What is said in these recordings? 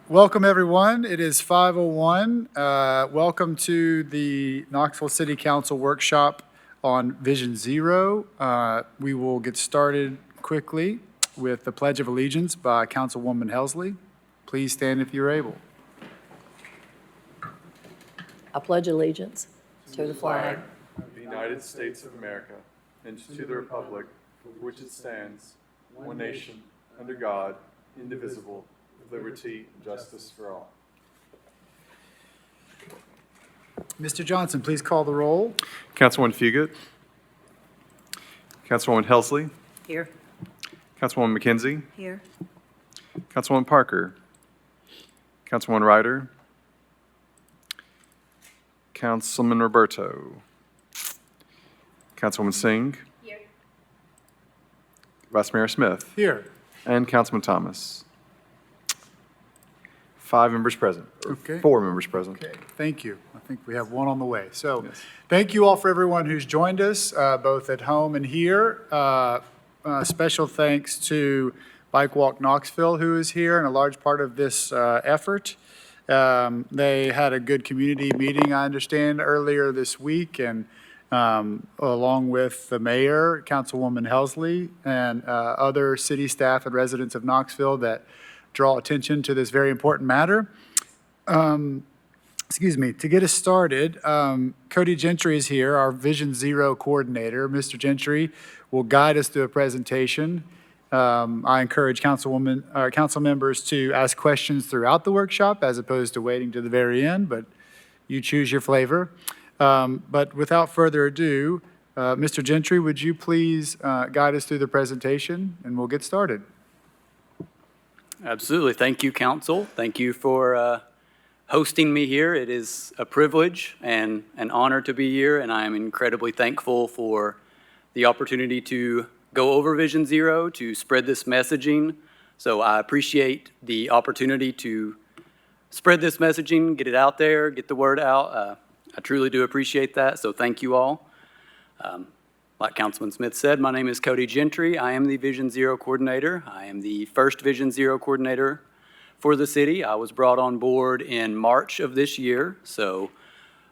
Welcome, everyone. It is 5:01. Welcome to the Knoxville City Council workshop on Vision Zero. We will get started quickly with the Pledge of Allegiance by Councilwoman Helsley. Please stand if you're able. I pledge allegiance to the flag of the United States of America and to the republic for which it stands, one nation, under God, indivisible, with liberty and justice for all. Mr. Johnson, please call the roll. Councilwoman Fugit. Councilwoman Helsley. here. Councilwoman McKenzie. Here. Councilwoman Parker. Councilwoman Ryder. Councilman Roberto. Councilwoman Singh. Here. Vice Mayor Smith. Here. And Councilman Thomas. 5 members present. Okay. 4 members present. Okay, thank you. I think we have one on the way. So Yes. thank you all for everyone who's joined us, both at home and here. Special thanks to Bike Walk Knoxville, who is here and a large part of this effort. They had a good community meeting, I understand, earlier this week, and along with the mayor, Councilwoman Helsley, and other city staff and residents of Knoxville that draw attention to this very important matter. Excuse me, to get us started, Cody Gentry is here, our Vision Zero coordinator. Mr. Gentry will guide us through a presentation. I encourage council members to ask questions throughout the workshop as opposed to waiting to the very end, but you choose your flavor. But without further ado, Mr. Gentry, would you please guide us through the presentation, and we'll get started. Absolutely. Thank you, Council. Thank you for hosting me here. It is a privilege and an honor to be here, and I am incredibly thankful for the opportunity to go over Vision Zero, to spread this messaging. So I appreciate the opportunity to spread this messaging, get it out there, get the word out. I truly do appreciate that, so thank you all. Like Councilman Smith said, my name is Cody Gentry. I am the Vision Zero coordinator. I am the first Vision Zero coordinator for the city. I was brought on board in March of this year, so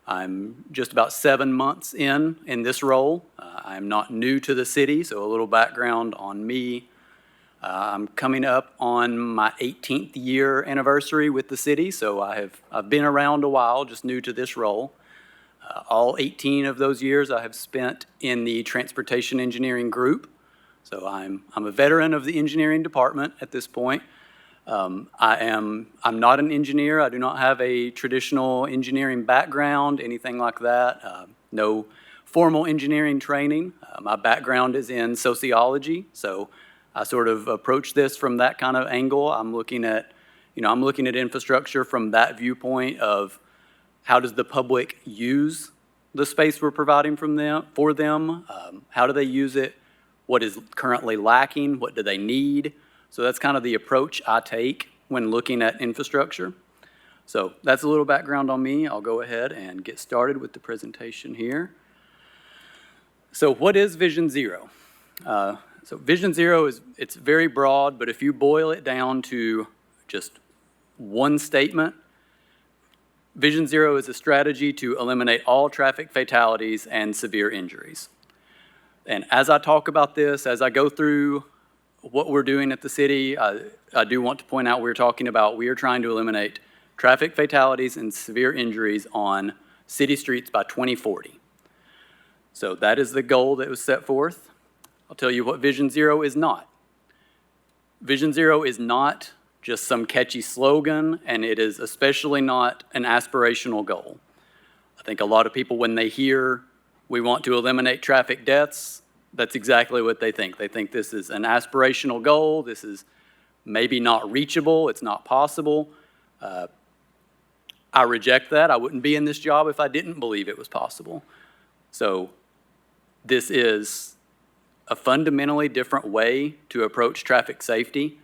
I'm just about 7 months in this role. I'm not new to the city, so a little background on me. I'm coming up on my 18th year anniversary with the city, so I've been around a while, just new to this role. All 18 of those years I have spent in the transportation engineering group. So I'm a veteran of the engineering department at this point. I'm not an engineer. I do not have a traditional engineering background, anything like that. No formal engineering training. My background is in sociology, so I sort of approach this from that kind of angle. I'm looking at infrastructure from that viewpoint of how does the public use the space we're providing for them? How do they use it? What is currently lacking? What do they need? So that's kind of the approach I take when looking at infrastructure. So that's a little background on me. I'll go ahead and get started with the presentation here. So what is Vision Zero? So Vision Zero it's very broad, but if you boil it down to just one statement, Vision Zero is a strategy to eliminate all traffic fatalities and severe injuries. And as I talk about this, as I go through what we're doing at the city, I do want to point out we are trying to eliminate traffic fatalities and severe injuries on city streets by 2040. So that is the goal that was set forth. I'll tell you what Vision Zero is not. Vision Zero is not just some catchy slogan, and it is especially not an aspirational goal. I think a lot of people, when they hear we want to eliminate traffic deaths, that's exactly what they think. They think this is an aspirational goal, this is maybe not reachable, it's not possible. I reject that. I wouldn't be in this job if I didn't believe it was possible. So this is a fundamentally different way to approach traffic safety.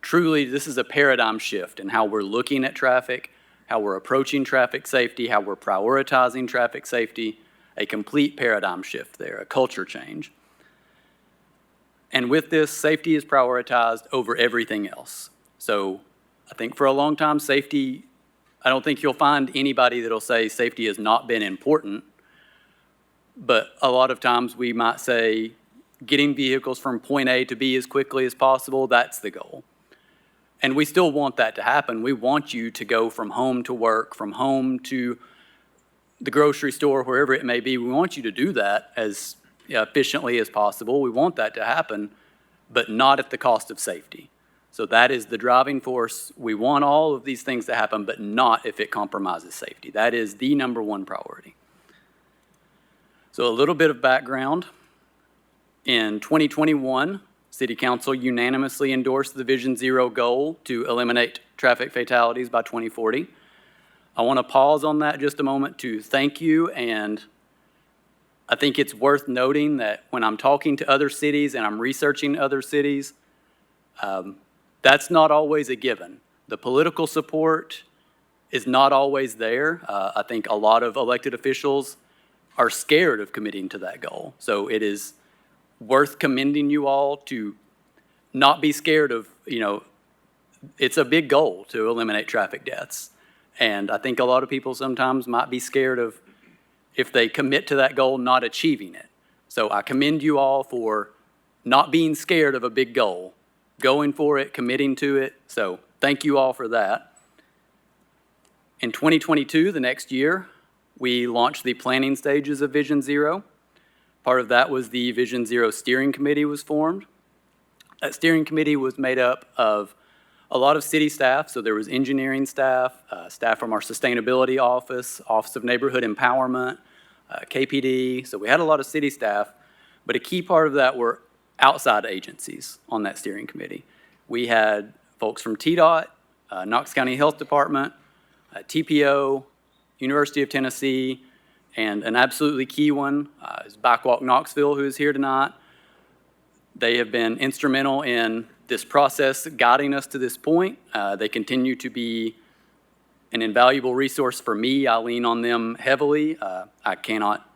This is a paradigm shift in how we're looking at traffic, how we're approaching traffic safety, how we're prioritizing traffic safety, a complete paradigm shift there, a culture change. And with this, safety is prioritized over everything else. So I think for a long time, safety, I don't think you'll find anybody that'll say safety has not been important. But a lot of times we might say getting vehicles from point A to B as quickly as possible, that's the goal. And we still want that to happen. We want you to go from home to work, from home to the grocery store, wherever it may be. We want you to do that as efficiently as possible. We want that to happen, but not at the cost of safety. So that is the driving force. We want all of these things to happen, but not if it compromises safety. That is the number one priority. So a little bit of background. In 2021, City Council unanimously endorsed the Vision Zero goal to eliminate traffic fatalities by 2040. I want to pause on that just a moment to thank you, and I think it's worth noting that when I'm talking to other cities and I'm researching other cities, that's not always a given. The political support is not always there. I think a lot of elected officials are scared of committing to that goal. So it is worth commending you all to not be scared of, it's a big goal to eliminate traffic deaths. And I think a lot of people sometimes might be scared of, if they commit to that goal, not achieving it. So I commend you all for not being scared of a big goal, going for it, committing to it. So thank you all for that. In 2022, the next year, we launched the planning stages of Vision Zero. Part of that was the Vision Zero Steering Committee was formed. That steering committee was made up of a lot of city staff. So there was engineering staff, staff from our sustainability office, Office of Neighborhood Empowerment, KPD. So we had a lot of city staff, but a key part of that were outside agencies on that steering committee. We had folks from TDOT, Knox County Health Department, TPO, University of Tennessee, and an absolutely key one is Bikewalk Knoxville, who is here tonight. They have been instrumental in this process, guiding us to this point. They continue to be an invaluable resource for me. I lean on them heavily. I cannot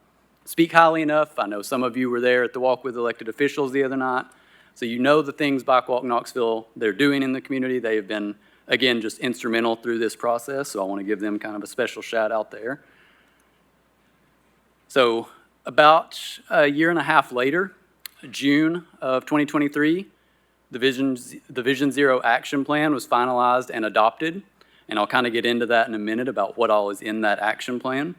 speak highly enough. I know some of you were there at the Walk with Elected Officials the other night. So you know the things Bikewalk Knoxville they're doing in the community. They have been, again, just instrumental through this process. So I want to give them kind of a special shout out there. So about a year and a half later, June of 2023, the Vision Zero Action Plan was finalized and adopted. And I'll kind of get into that in a minute about what all is in that action plan.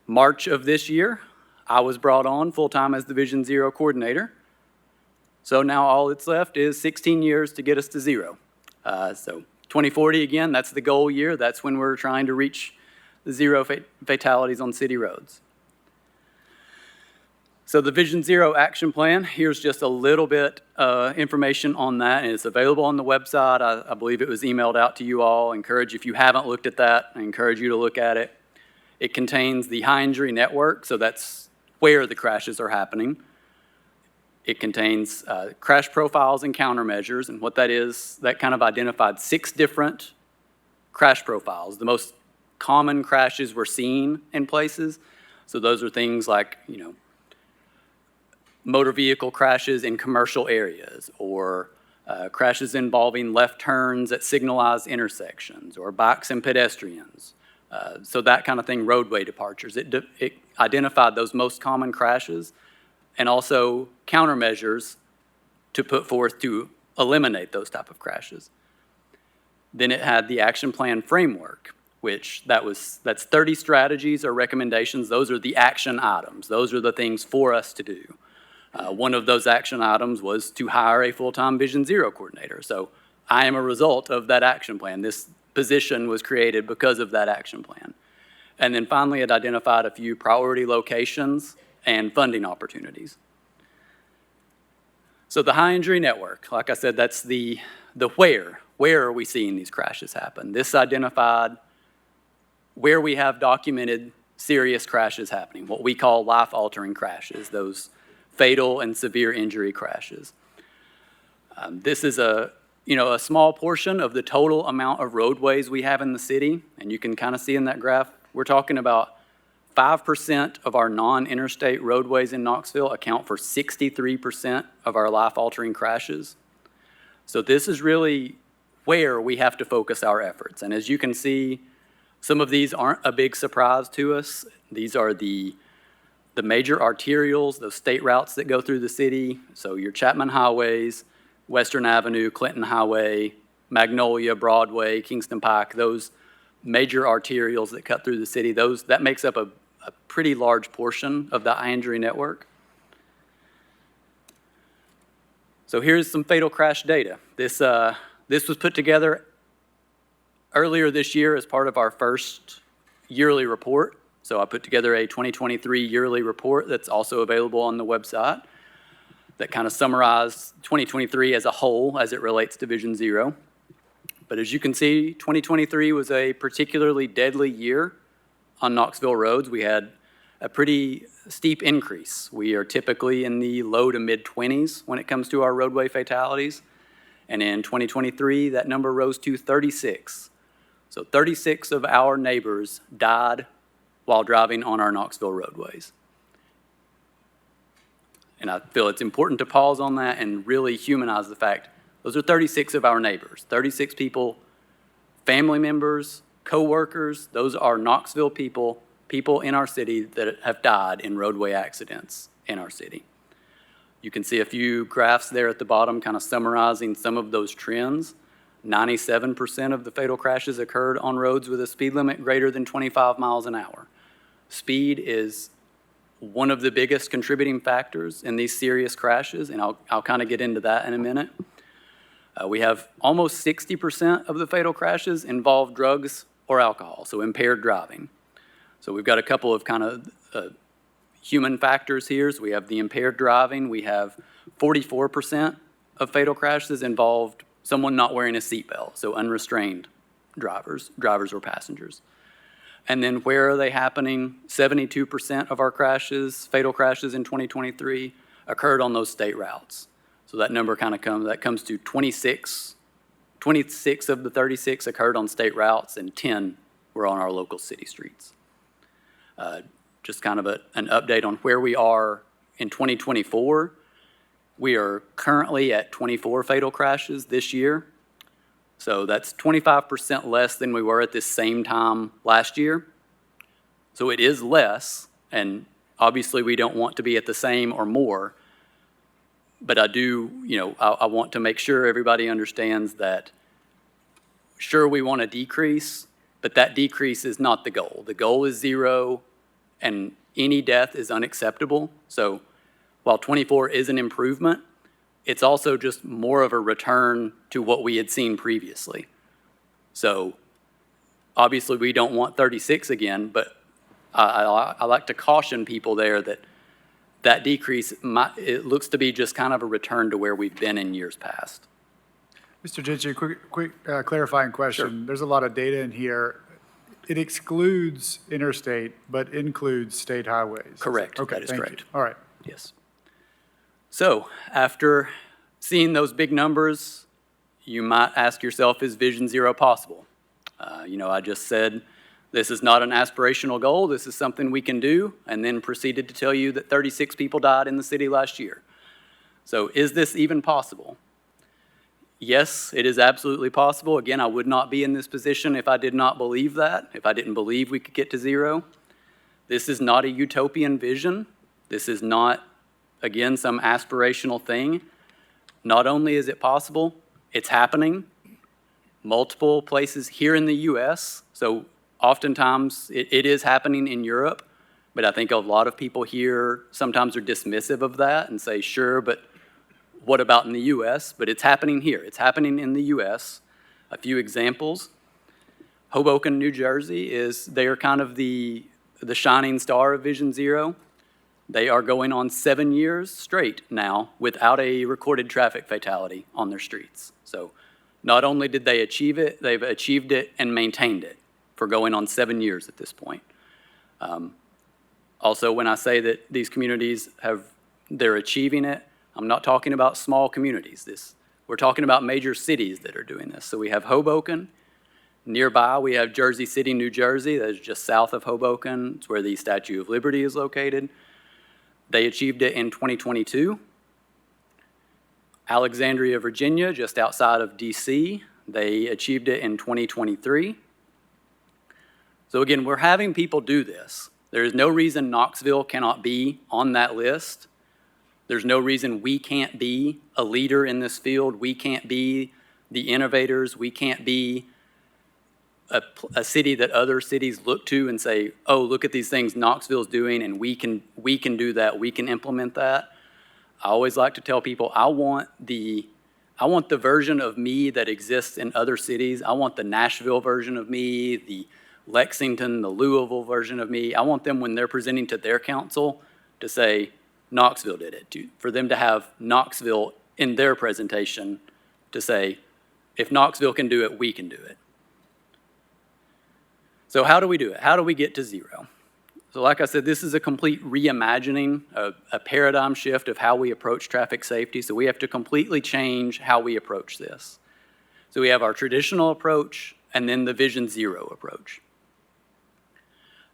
March of this year, I was brought on full-time as the Vision Zero coordinator. So now all that's left is 16 years to get us to zero. So 2040, again, that's the goal year. That's when we're trying to reach the zero fatalities on city roads. So the Vision Zero Action Plan, here's just a little bit information on that, and it's available on the website. I believe it was emailed out to you all. I encourage, if you haven't looked at that, I encourage you to look at it. It contains the high injury network, so that's where the crashes are happening. It contains crash profiles and countermeasures, and what that is, that kind of identified 6 different crash profiles. The most common crashes we're seeing in places, so those are things like, motor vehicle crashes in commercial areas, or crashes involving left turns at signalized intersections, or bikes and pedestrians. So that kind of thing, roadway departures. It identified those most common crashes and also countermeasures to put forth to eliminate those type of crashes. Then it had the action plan framework, which that's 30 strategies or recommendations. Those are the action items. Those are the things for us to do. One of those action items was to hire a full-time Vision Zero coordinator. So I am a result of that action plan. This position was created because of that action plan. And then finally, it identified a few priority locations and funding opportunities. So the high injury network, like I said, that's the where. Where are we seeing these crashes happen? This identified where we have documented serious crashes happening, what we call life-altering crashes, those fatal and severe injury crashes. This is a small portion of the total amount of roadways we have in the city, and you can kind of see in that graph, we're talking about 5% of our non-interstate roadways in Knoxville account for 63% of our life-altering crashes. So this is really where we have to focus our efforts. And as you can see, some of these aren't a big surprise to us. These are the major arterials, those state routes that go through the city. So your Chapman Highways, Western Avenue, Clinton Highway, Magnolia, Broadway, Kingston Pike, those major arterials that cut through the city, that makes up a pretty large portion of the eye injury network. So here's some fatal crash data. This was put together earlier this year as part of our first yearly report. So I put together a 2023 yearly report that's also available on the website that kind of summarized 2023 as a whole as it relates to Vision Zero. But as you can see, 2023 was a particularly deadly year on Knoxville roads. We had a pretty steep increase. We are typically in the low to mid-20s when it comes to our roadway fatalities. And in 2023, that number rose to 36. So 36 of our neighbors died while driving on our Knoxville roadways. And I feel it's important to pause on that and really humanize the fact those are 36 of our neighbors, 36 people, family members, co-workers. Those are Knoxville people in our city that have died in roadway accidents in our city. You can see a few graphs there at the bottom kind of summarizing some of those trends. 97% of the fatal crashes occurred on roads with a speed limit greater than 25 miles an hour. Speed is one of the biggest contributing factors in these serious crashes, and I'll kind of get into that in a minute. We have almost 60% of the fatal crashes involve drugs or alcohol, so impaired driving. So we've got a couple of kind of human factors here. So we have the impaired driving. We have 44% of fatal crashes involved someone not wearing a seatbelt, so unrestrained drivers or passengers. And then where are they happening? 72% of our crashes, fatal crashes in 2023, occurred on those state routes. So that number kind of comes to 26. 26 of the 36 occurred on state routes, and 10 were on our local city streets. Just kind of an update on where we are in 2024. We are currently at 24 fatal crashes this year. So that's 25% less than we were at this same time last year. So it is less, and obviously we don't want to be at the same or more. But I want to make sure everybody understands that, sure, we want to decrease, but that decrease is not the goal. The goal is zero, and any death is unacceptable. So while 24 is an improvement, it's also just more of a return to what we had seen previously. So obviously we don't want 36 again, but I like to caution people there that decrease, it looks to be just kind of a return to where we've been in years past. Mr. Gentry, quick clarifying question. Sure. There's a lot of data in here. It excludes interstate, but includes state highways. Correct. Okay, That is thank you. correct. All right. Yes. So after seeing those big numbers, you might ask yourself, is Vision Zero possible? I just said this is not an aspirational goal. This is something we can do, and then proceeded to tell you that 36 people died in the city last year. So is this even possible? Yes, it is absolutely possible. Again, I would not be in this position if I did not believe that, if I didn't believe we could get to zero. This is not a utopian vision. This is not, again, some aspirational thing. Not only is it possible, it's happening. Multiple places here in the U.S., so oftentimes it is happening in Europe, but I think a lot of people here sometimes are dismissive of that and say, sure, but what about in the U.S.? But it's happening here. It's happening in the U.S. A few examples. Hoboken, New Jersey they are kind of the shining star of Vision Zero. They are going on 7 years straight now without a recorded traffic fatality on their streets. So not only did they achieve it, they've achieved it and maintained it for going on 7 years at this point. Also, when I say that these communities they're achieving it, I'm not talking about small communities. We're talking about major cities that are doing this. So we have Hoboken. Nearby, we have Jersey City, New Jersey. That is just south of Hoboken. It's where the Statue of Liberty is located. They achieved it in 2022. Alexandria, Virginia, just outside of D.C., They achieved it in 2023. So again, we're having people do this. There is no reason Knoxville cannot be on that list. There's no reason we can't be a leader in this field. We can't be the innovators. We can't be a city that other cities look to and say, oh, look at these things Knoxville's doing, and we can do that. We can implement that. I always like to tell people I want the version of me that exists in other cities. I want the Nashville version of me, the Lexington, the Louisville version of me. I want them, when they're presenting to their council, to say, Knoxville did it. For them to have Knoxville in their presentation to say, if Knoxville can do it, we can do it. So how do we do it? How do we get to zero? So like I said, this is a complete reimagining, a paradigm shift of how we approach traffic safety. So we have to completely change how we approach this. So we have our traditional approach and then the Vision Zero approach.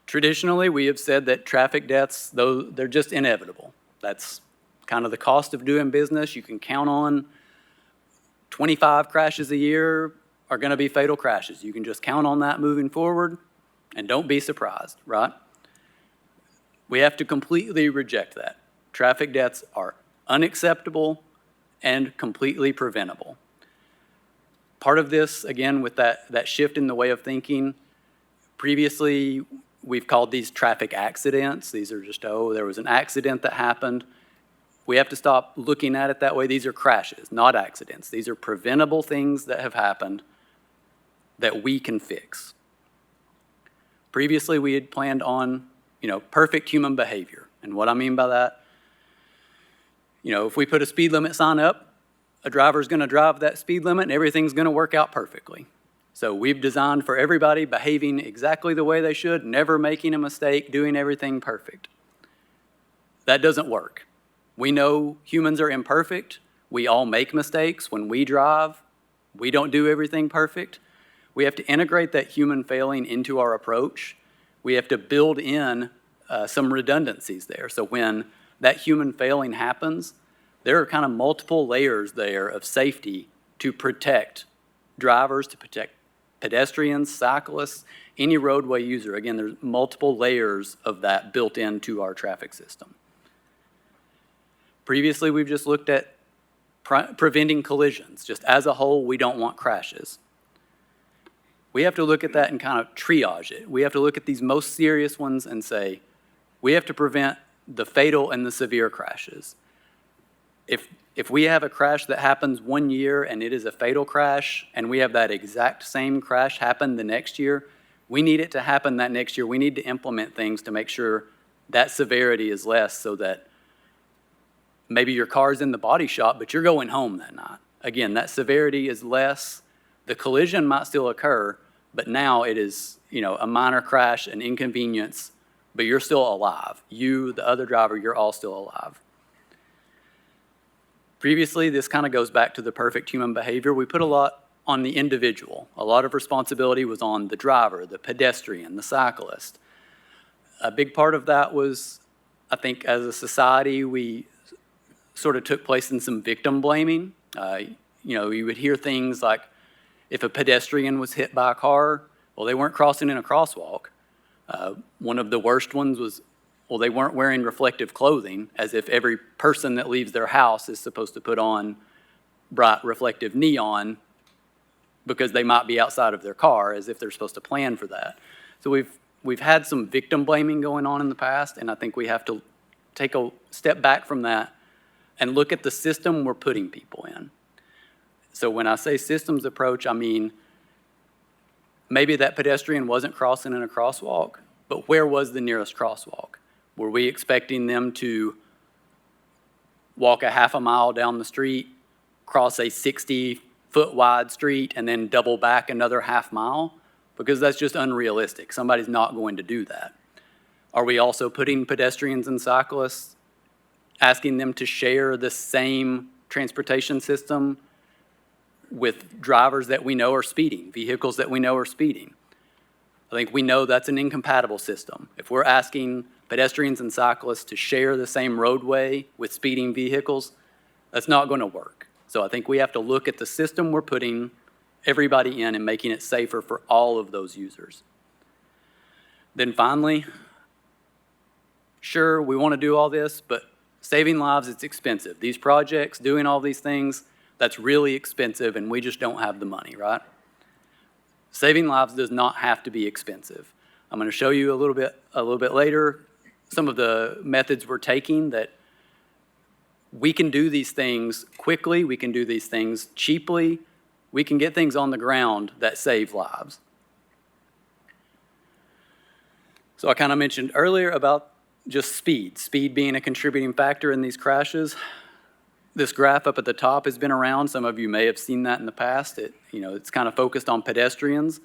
Traditionally, we have said that traffic deaths, though they're just inevitable. That's kind of the cost of doing business. You can count on 25 crashes a year are going to be fatal crashes. You can just count on that moving forward, and don't be surprised, right? We have to completely reject that. Traffic deaths are unacceptable and completely preventable. Part of this, again, with that shift in the way of thinking, previously we've called these traffic accidents. These are just, oh, there was an accident that happened. We have to stop looking at it that way. These are crashes, not accidents. These are preventable things that have happened that we can fix. Previously, we had planned on, perfect human behavior. And what I mean by that, if we put a speed limit sign up, a driver's going to drive that speed limit and everything's going to work out perfectly. So we've designed for everybody behaving exactly the way they should, never making a mistake, doing everything perfect. That doesn't work. We know humans are imperfect. We all make mistakes. When we drive, we don't do everything perfect. We have to integrate that human failing into our approach. We have to build in some redundancies there. So when that human failing happens, there are kind of multiple layers there of safety to protect drivers, to protect pedestrians, cyclists, any roadway user. Again, there's multiple layers of that built into our traffic system. Previously, we've just looked at preventing collisions. Just as a whole, we don't want crashes. We have to look at that and kind of triage it. We have to look at these most serious ones and say, we have to prevent the fatal and the severe crashes. If we have a crash that happens one year and it is a fatal crash, and we have that exact same crash happen the next year, we need it to happen that next year. We need to implement things to make sure that severity is less, so that maybe your car's in the body shop, but you're going home that night. Again, that severity is less. The collision might still occur, but now it is, a minor crash, an inconvenience, but you're still alive. You, the other driver, you're all still alive. Previously, this kind of goes back to the perfect human behavior. We put a lot on the individual. A lot of responsibility was on the driver, the pedestrian, the cyclist. A big part of that was, I think, as a society, we sort of took place in some victim blaming. You would hear things like, if a pedestrian was hit by a car, well, they weren't crossing in a crosswalk. One of the worst ones was, well, they weren't wearing reflective clothing, as if every person that leaves their house is supposed to put on bright reflective neon because they might be outside of their car, as if they're supposed to plan for that. So we've had some victim blaming going on in the past, and I think we have to take a step back from that and look at the system we're putting people in. So when I say systems approach, I mean maybe that pedestrian wasn't crossing in a crosswalk, but where was the nearest crosswalk? Were we expecting them to walk a half a mile down the street, cross a 60-foot wide street, and then double back another half mile? Because that's just unrealistic. Somebody's not going to do that. Are we also putting pedestrians and cyclists, asking them to share the same transportation system with drivers that we know are speeding, vehicles that we know are speeding? I think we know that's an incompatible system. If we're asking pedestrians and cyclists to share the same roadway with speeding vehicles, that's not going to work. So I think we have to look at the system we're putting everybody in and making it safer for all of those users. Then finally, sure, we want to do all this, but saving lives, it's expensive. These projects, doing all these things, that's really expensive, and we just don't have the money, right? Saving lives does not have to be expensive. I'm going to show you a little bit later some of the methods we're taking that we can do these things quickly, we can do these things cheaply, we can get things on the ground that save lives. So I kind of mentioned earlier about just speed being a contributing factor in these crashes. This graph up at the top has been around. Some of you may have seen that in the past. It's kind of focused on pedestrians.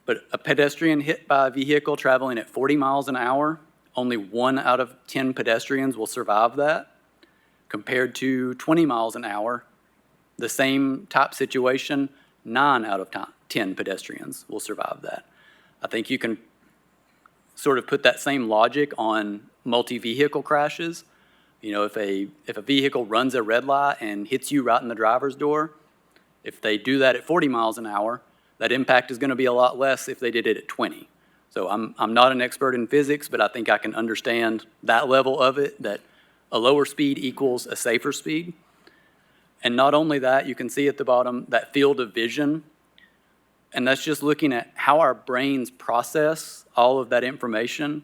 But a pedestrian hit by a vehicle traveling at 40 miles an hour, only 1 out of 10 pedestrians will survive that. Compared to 20 miles an hour, the same type situation, 9 out of 10 pedestrians will survive that. I think you can sort of put that same logic on multi-vehicle crashes. If a vehicle runs a red light and hits you right in the driver's door, if they do that at 40 miles an hour, that impact is going to be a lot less if they did it at 20. So I'm not an expert in physics, but I think I can understand that level of it, that a lower speed equals a safer speed. And not only that, you can see at the bottom that field of vision, and that's just looking at how our brains process all of that information.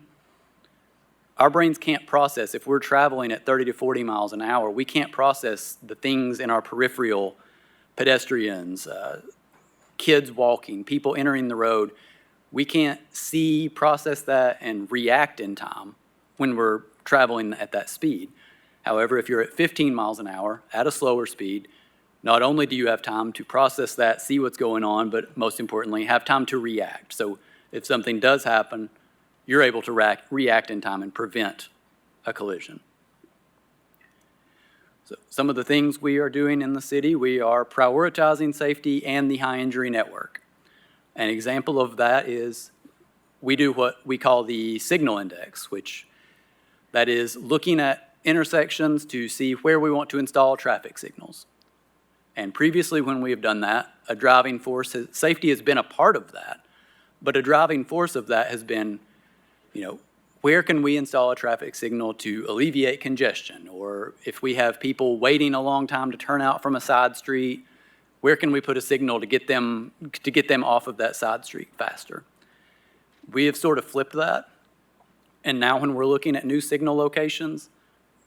Our brains can't process, if we're traveling at 30 to 40 miles an hour, we can't process the things in our peripheral, pedestrians, kids walking, people entering the road. We can't see, process that, and react in time when we're traveling at that speed. However, if you're at 15 miles an hour at a slower speed, not only do you have time to process that, see what's going on, but most importantly, have time to react. So if something does happen, you're able to react in time and prevent a collision. So some of the things we are doing in the city, we are prioritizing safety and the high injury network. An example of that is we do what we call the signal index, which that is looking at intersections to see where we want to install traffic signals. And previously when we have done that, a driving force, safety has been a part of that, but a driving force of that has been, where can we install a traffic signal to alleviate congestion? Or if we have people waiting a long time to turn out from a side street, where can we put a signal to get them off of that side street faster? We have sort of flipped that. And now when we're looking at new signal locations,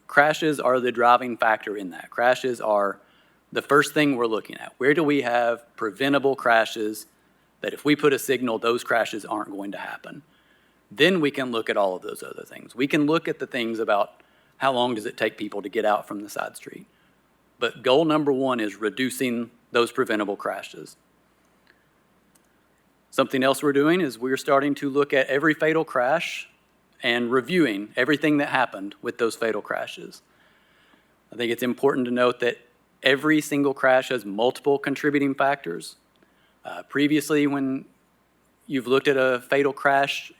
crashes are the driving factor in that. Crashes are the first thing we're looking at. Where do we have preventable crashes that if we put a signal, those crashes aren't going to happen? Then we can look at all of those other things. We can look at the things about how long does it take people to get out from the side street. But goal number one is reducing those preventable crashes. Something else we're doing is we're starting to look at every fatal crash and reviewing everything that happened with those fatal crashes. I think it's important to note that every single crash has multiple contributing factors. Previously, when you've looked at a fatal crash,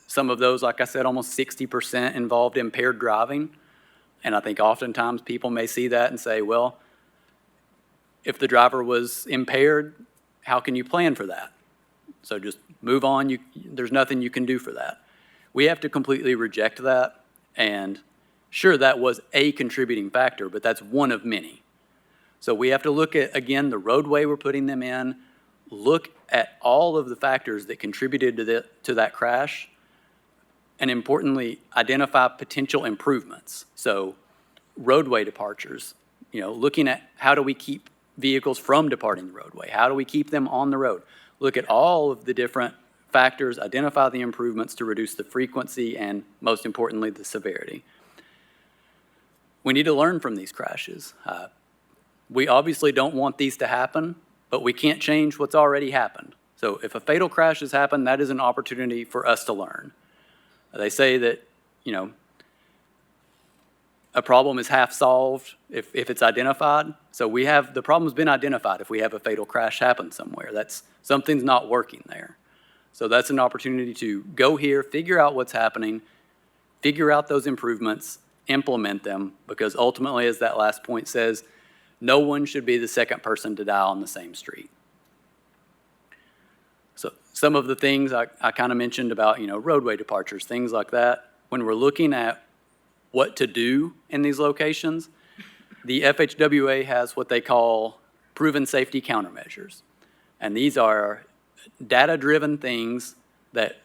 some of those, like I said, almost 60% involved impaired driving. And I think oftentimes people may see that and say, well, if the driver was impaired, how can you plan for that? So just move on. There's nothing you can do for that. We have to completely reject that. And sure, that was a contributing factor, but that's one of many. So we have to look at, again, the roadway we're putting them in, look at all of the factors that contributed to that crash, and importantly, identify potential improvements. So roadway departures, looking at how do we keep vehicles from departing the roadway? How do we keep them on the road? Look at all of the different factors, identify the improvements to reduce the frequency and, most importantly, the severity. We need to learn from these crashes. We obviously don't want these to happen, but we can't change what's already happened. So if a fatal crash has happened, that is an opportunity for us to learn. They say that, a problem is half solved if it's identified. So the problem's been identified if we have a fatal crash happen somewhere. Something's not working there. So that's an opportunity to go here, figure out what's happening, figure out those improvements, implement them, because ultimately, as that last point says, no one should be the second person to die on the same street. So some of the things I kind of mentioned about, roadway departures, things like that. When we're looking at what to do in these locations, the FHWA has what they call proven safety countermeasures. And these are data-driven things that,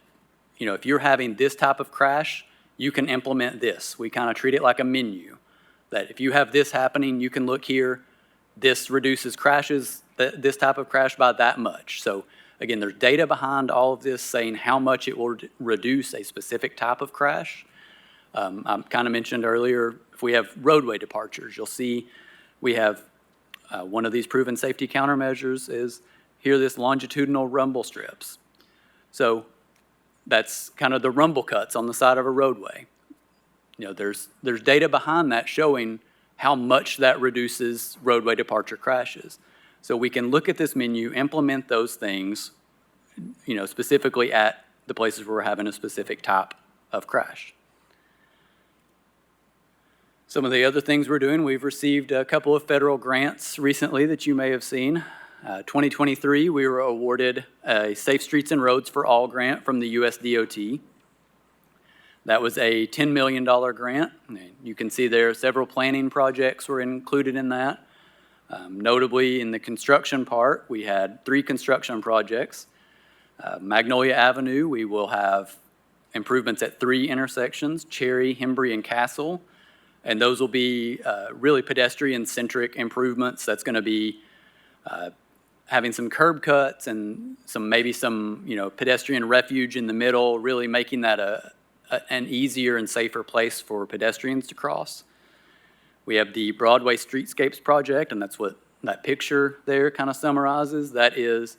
if you're having this type of crash, you can implement this. We kind of treat it like a menu, that if you have this happening, you can look here. This reduces crashes, this type of crash by that much. So again, there's data behind all of this saying how much it will reduce a specific type of crash. I kind of mentioned earlier, if we have roadway departures, you'll see we have one of these proven safety countermeasures is here, this longitudinal rumble strips. So that's kind of the rumble cuts on the side of a roadway. There's data behind that showing how much that reduces roadway departure crashes. So we can look at this menu, implement those things, specifically at the places where we're having a specific type of crash. Some of the other things we're doing, we've received a couple of federal grants recently that you may have seen. 2023, we were awarded a Safe Streets and Roads for All grant from the US DOT. That was a $10 million grant. You can see there several planning projects were included in that. Notably, in the construction part, we had 3 construction projects. Magnolia Avenue, we will have improvements at 3 intersections, Cherry, Hembry, and Castle. And those will be really pedestrian-centric improvements. That's going to be having some curb cuts and maybe some pedestrian refuge in the middle, really making that an easier and safer place for pedestrians to cross. We have the Broadway Streetscapes project, and that's what that picture there kind of summarizes. That's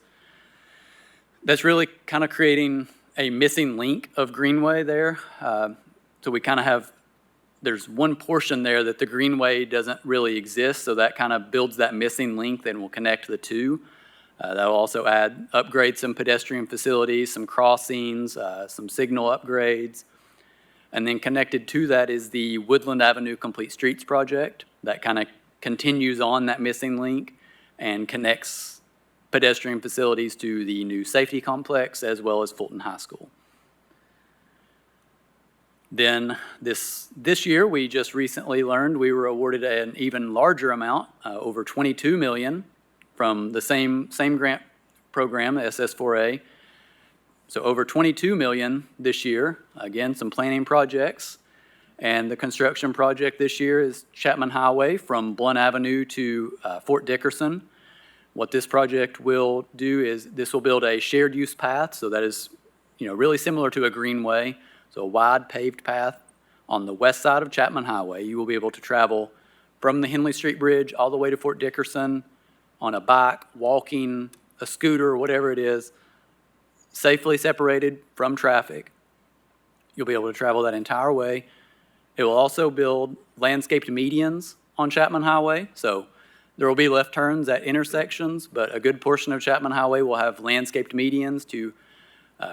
really kind of creating a missing link of Greenway there. So we kind of have, there's one portion there that the Greenway doesn't really exist, so that kind of builds that missing link that will connect the two. That will also upgrade some pedestrian facilities, some crossings, some signal upgrades. And then connected to that is the Woodland Avenue Complete Streets project that kind of continues on that missing link and connects pedestrian facilities to the new safety complex as well as Fulton High School. Then this year, we just recently learned we were awarded an even larger amount, over $22 million from the same grant program, the SS4A. So over $22 million this year. Again, some planning projects. And the construction project this year is Chapman Highway from Blunt Avenue to Fort Dickerson. What this project will do is this will build a shared use path. So that is, really similar to a greenway. So a wide paved path on the west side of Chapman Highway. You will be able to travel from the Henley Street Bridge all the way to Fort Dickerson on a bike, walking, a scooter, whatever it is, safely separated from traffic. You'll be able to travel that entire way. It will also build landscaped medians on Chapman Highway. So there will be left turns at intersections, but a good portion of Chapman Highway will have landscaped medians to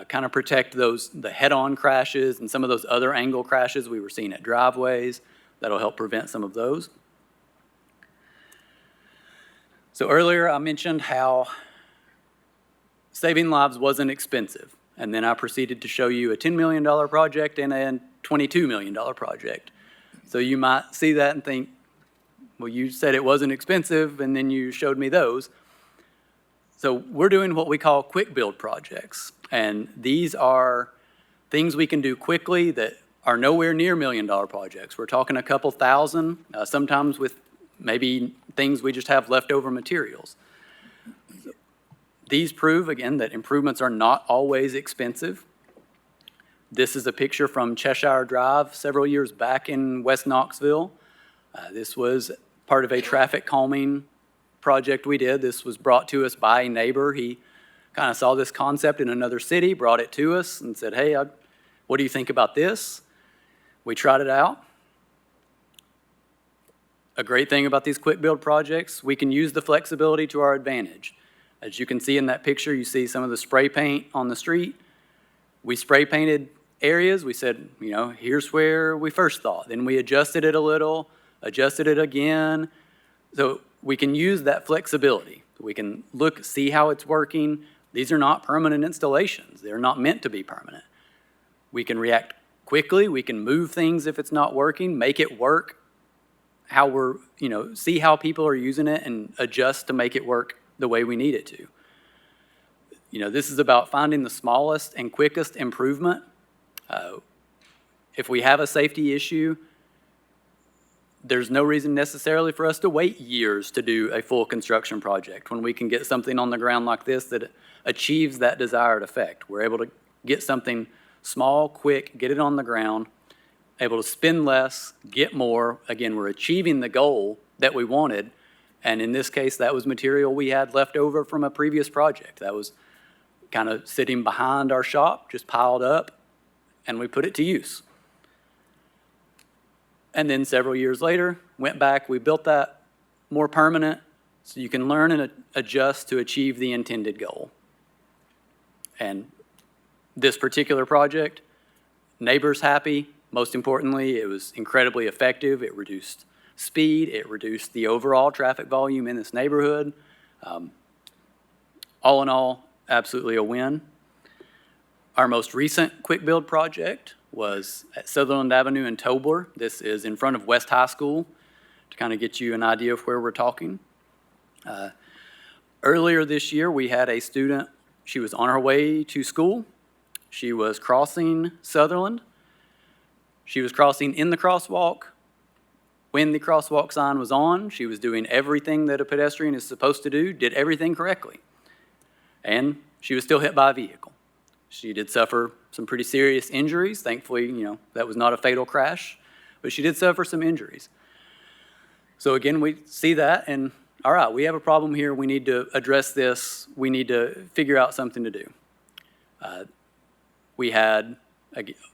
kind of protect the head-on crashes and some of those other angle crashes we were seeing at driveways. That'll help prevent some of those. So earlier I mentioned how saving lives wasn't expensive. And then I proceeded to show you a $10 million project and a $22 million project. So you might see that and think, well, you said it wasn't expensive, and then you showed me those. So we're doing what we call quick build projects. And these are things we can do quickly that are nowhere near $1 million projects. We're talking a couple thousand, sometimes with maybe things we just have leftover materials. These prove, again, that improvements are not always expensive. This is a picture from Cheshire Drive several years back in West Knoxville. This was part of a traffic calming project we did. This was brought to us by a neighbor. He kind of saw this concept in another city, brought it to us and said, hey, what do you think about this? We tried it out. A great thing about these quick build projects, we can use the flexibility to our advantage. As you can see in that picture, you see some of the spray paint on the street. We spray painted areas. We said, here's where we first thought. Then we adjusted it a little, adjusted it again. So we can use that flexibility. We can see how it's working, These are not permanent installations. They're not meant to be permanent. We can react quickly. We can move things if it's not working, make it work how we're, see how people are using it and adjust to make it work the way we need it to. This is about finding the smallest and quickest improvement. If we have a safety issue, there's no reason necessarily for us to wait years to do a full construction project when we can get something on the ground like this that achieves that desired effect. We're able to get something small, quick, get it on the ground, able to spend less, get more. Again, we're achieving the goal that we wanted. And in this case, that was material we had left over from a previous project. That was kind of sitting behind our shop, just piled up, and we put it to use. And then several years later, went back, we built that more permanent so you can learn and adjust to achieve the intended goal. And this particular project, neighbors happy. Most importantly, it was incredibly effective. It reduced speed. It reduced the overall traffic volume in this neighborhood. All in all, absolutely a win. Our most recent quick build project was at Sutherland Avenue in Tobler. This is in front of West High School to kind of get you an idea of where we're talking. Earlier this year, we had a student. She was on her way to school. She was crossing Sutherland. She was crossing in the crosswalk. When the crosswalk sign was on, she was doing everything that a pedestrian is supposed to do, did everything correctly. And she was still hit by a vehicle. She did suffer some pretty serious injuries. Thankfully, that was not a fatal crash, but she did suffer some injuries. So again, we see that and, all right, we have a problem here. We need to address this. We need to figure out something to do. We had,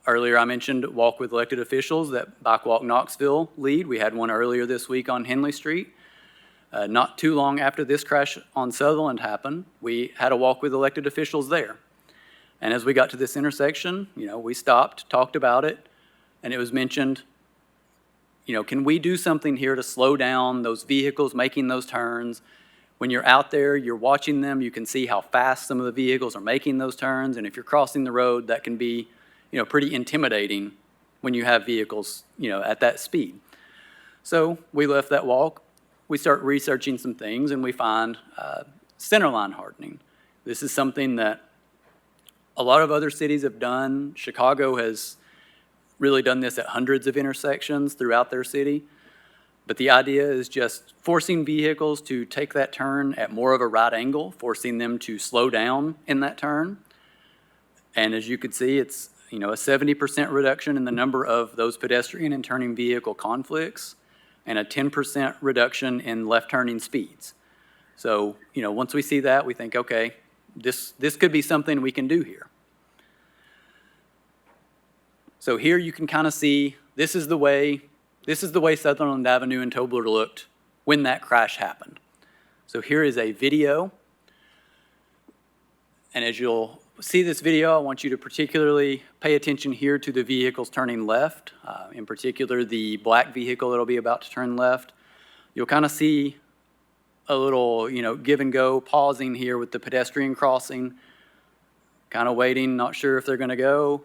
earlier I mentioned walk with elected officials that Bike Walk Knoxville lead. We had one earlier this week on Henley Street. Not too long after this crash on Sutherland happened, we had a walk with elected officials there. And as we got to this intersection, we stopped, talked about it, and it was mentioned, can we do something here to slow down those vehicles making those turns? When you're out there, you're watching them, you can see how fast some of the vehicles are making those turns, and if you're crossing the road, that can be, pretty intimidating when you have vehicles, at that speed. So we left that walk. We start researching some things, and we find centerline hardening. This is something that a lot of other cities have done. Chicago has really done this at hundreds of intersections throughout their city. But the idea is just forcing vehicles to take that turn at more of a right angle, forcing them to slow down in that turn. And as you can see, it's a 70% reduction in the number of those pedestrian and turning vehicle conflicts and a 10% reduction in left turning speeds. So, once we see that, we think, okay, this could be something we can do here. So here you can kind of see, this is the way Sutherland Avenue and Tobler looked when that crash happened. So here is a video. And as you'll see this video, I want you to particularly pay attention here to the vehicles turning left, in particular the black vehicle that'll be about to turn left. You'll kind of see a little, give and go, pausing here with the pedestrian crossing, kind of waiting, not sure if they're going to go,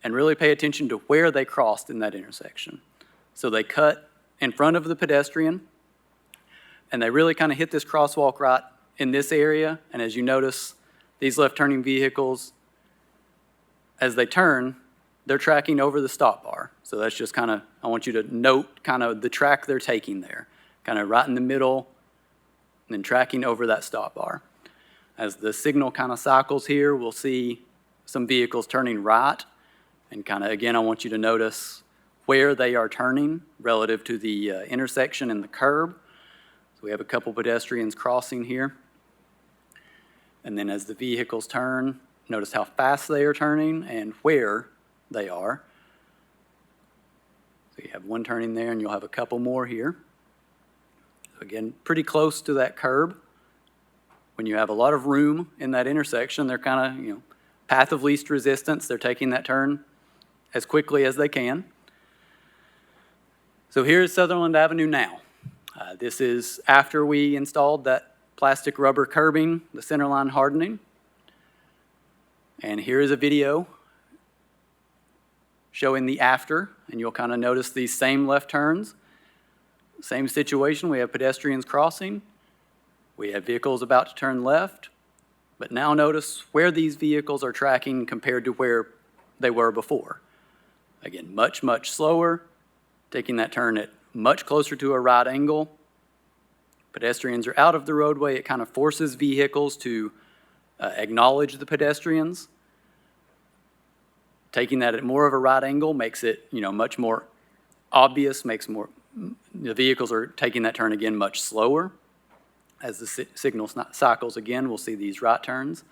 and really pay attention to where they crossed in that intersection. So they cut in front of the pedestrian, and they really kind of hit this crosswalk right in this area. And as you notice, these left-turning vehicles, as they turn, they're tracking over the stop bar. So that's just kind of, I want you to note kind of the track they're taking there, kind of right in the middle, and then tracking over that stop bar. As the signal kind of cycles here, we'll see some vehicles turning right. And kind of, again, I want you to notice where they are turning relative to the intersection and the curb. So we have a couple pedestrians crossing here. And then as the vehicles turn, notice how fast they are turning and where they are. So you have one turning there, and you'll have a couple more here. So again, pretty close to that curb. When you have a lot of room in that intersection, they're kind of, path of least resistance. They're taking that turn as quickly as they can. So here's Sutherland Avenue now. This is after we installed that plastic rubber curbing, the centerline hardening. And here is a video showing the after, and you'll kind of notice these same left turns. Same situation, we have pedestrians crossing, we have vehicles about to turn left, but now notice where these vehicles are tracking compared to where they were before. Again, much, much slower, taking that turn at much closer to a right angle. Pedestrians are out of the roadway. It kind of forces vehicles to acknowledge the pedestrians. Taking that at more of a right angle makes it, much more obvious, the vehicles are taking that turn again much slower. As the signal cycles again, we'll see these right turns.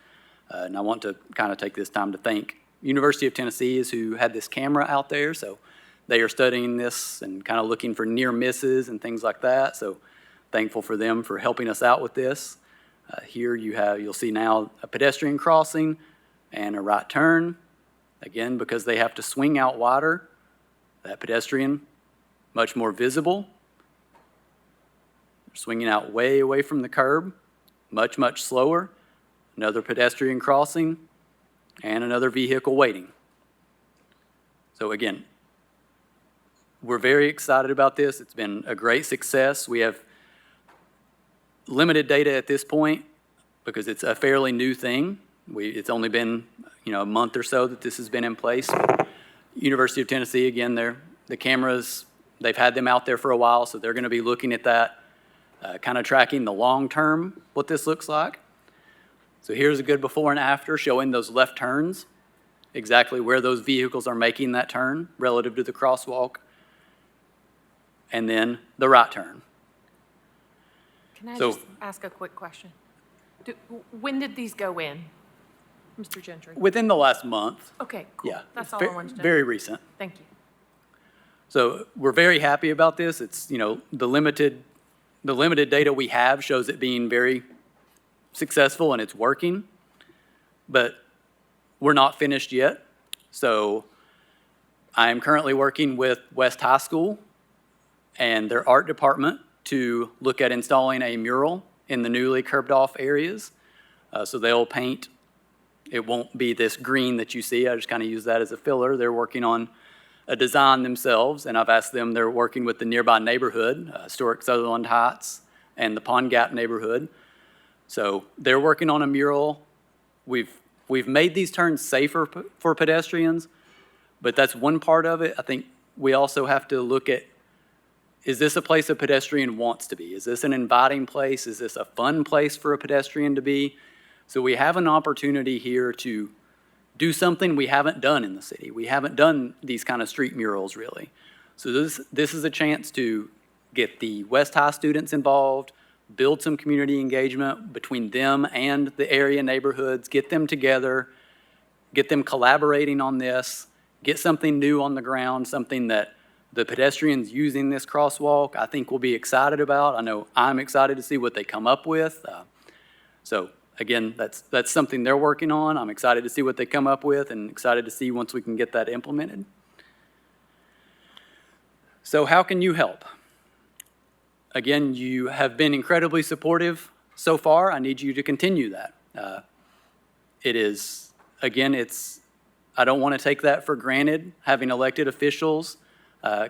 And I want to kind of take this time to thank University of Tennessee who had this camera out there. So they are studying this and kind of looking for near misses and things like that. So thankful for them for helping us out with this. Here you'll see now a pedestrian crossing and a right turn. Again, because they have to swing out wider, that pedestrian much more visible. They're swinging out way away from the curb, much, much slower. Another pedestrian crossing and another vehicle waiting. So again, we're very excited about this. It's been a great success. We have limited data at this point because it's a fairly new thing. It's only been a month or so that this has been in place. University of Tennessee, again, the cameras, they've had them out there for a while, so they're going to be looking at that, kind of tracking the long term, what this looks like. So here's a good before and after showing those left turns, exactly where those vehicles are making that turn relative to the crosswalk, and then the right turn. Can I So- just ask a quick question? When did these go in, Mr. Gentry? Within the last month, Okay, cool. yeah. That's it's all I wanted to know. Very recent. Thank you. So we're very happy about this. It's, the limited data we have shows it being very successful and it's working, but we're not finished yet. So I am currently working with West High School and their art department to look at installing a mural in the newly curbed off areas. So they'll paint, it won't be this green that you see. I just kind of use that as a filler. They're working on a design themselves, and I've asked them, they're working with the nearby neighborhood, historic Sutherland Heights and the Pond Gap neighborhood. So they're working on a mural. We've made these turns safer for pedestrians, but that's one part of it. I think we also have to look at, is this a place a pedestrian wants to be? Is this an inviting place? Is this a fun place for a pedestrian to be? So we have an opportunity here to do something we haven't done in the city. We haven't done these kind of street murals really. So this is a chance to get the West High students involved, build some community engagement between them and the area neighborhoods, get them together, get them collaborating on this, get something new on the ground, something that the pedestrians using this crosswalk I think will be excited about. I know I'm excited to see what they come up with. So again, that's something they're working on. I'm excited to see what they come up with and excited to see once we can get that implemented. So how can you help? Again, you have been incredibly supportive so far. I need you to continue that. I don't want to take that for granted, having elected officials,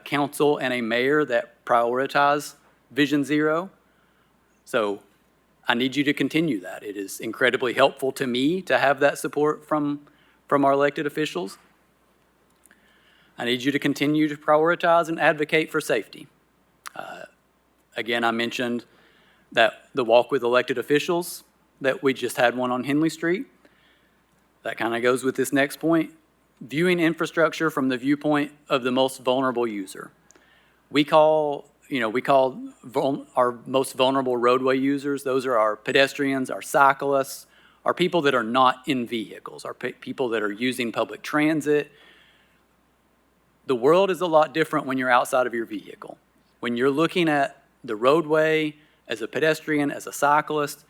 council, and a mayor that prioritize Vision Zero. So I need you to continue that. It is incredibly helpful to me to have that support from our elected officials. I need you to continue to prioritize and advocate for safety. Again, I mentioned that the walk with elected officials, that we just had one on Henley Street. That kind of goes with this next point. Viewing infrastructure from the viewpoint of the most vulnerable user. We call our most vulnerable roadway users, those are our pedestrians, our cyclists, our people that are not in vehicles, our people that are using public transit. The world is a lot different when you're outside of your vehicle. When you're looking at the roadway as a pedestrian, as a cyclist,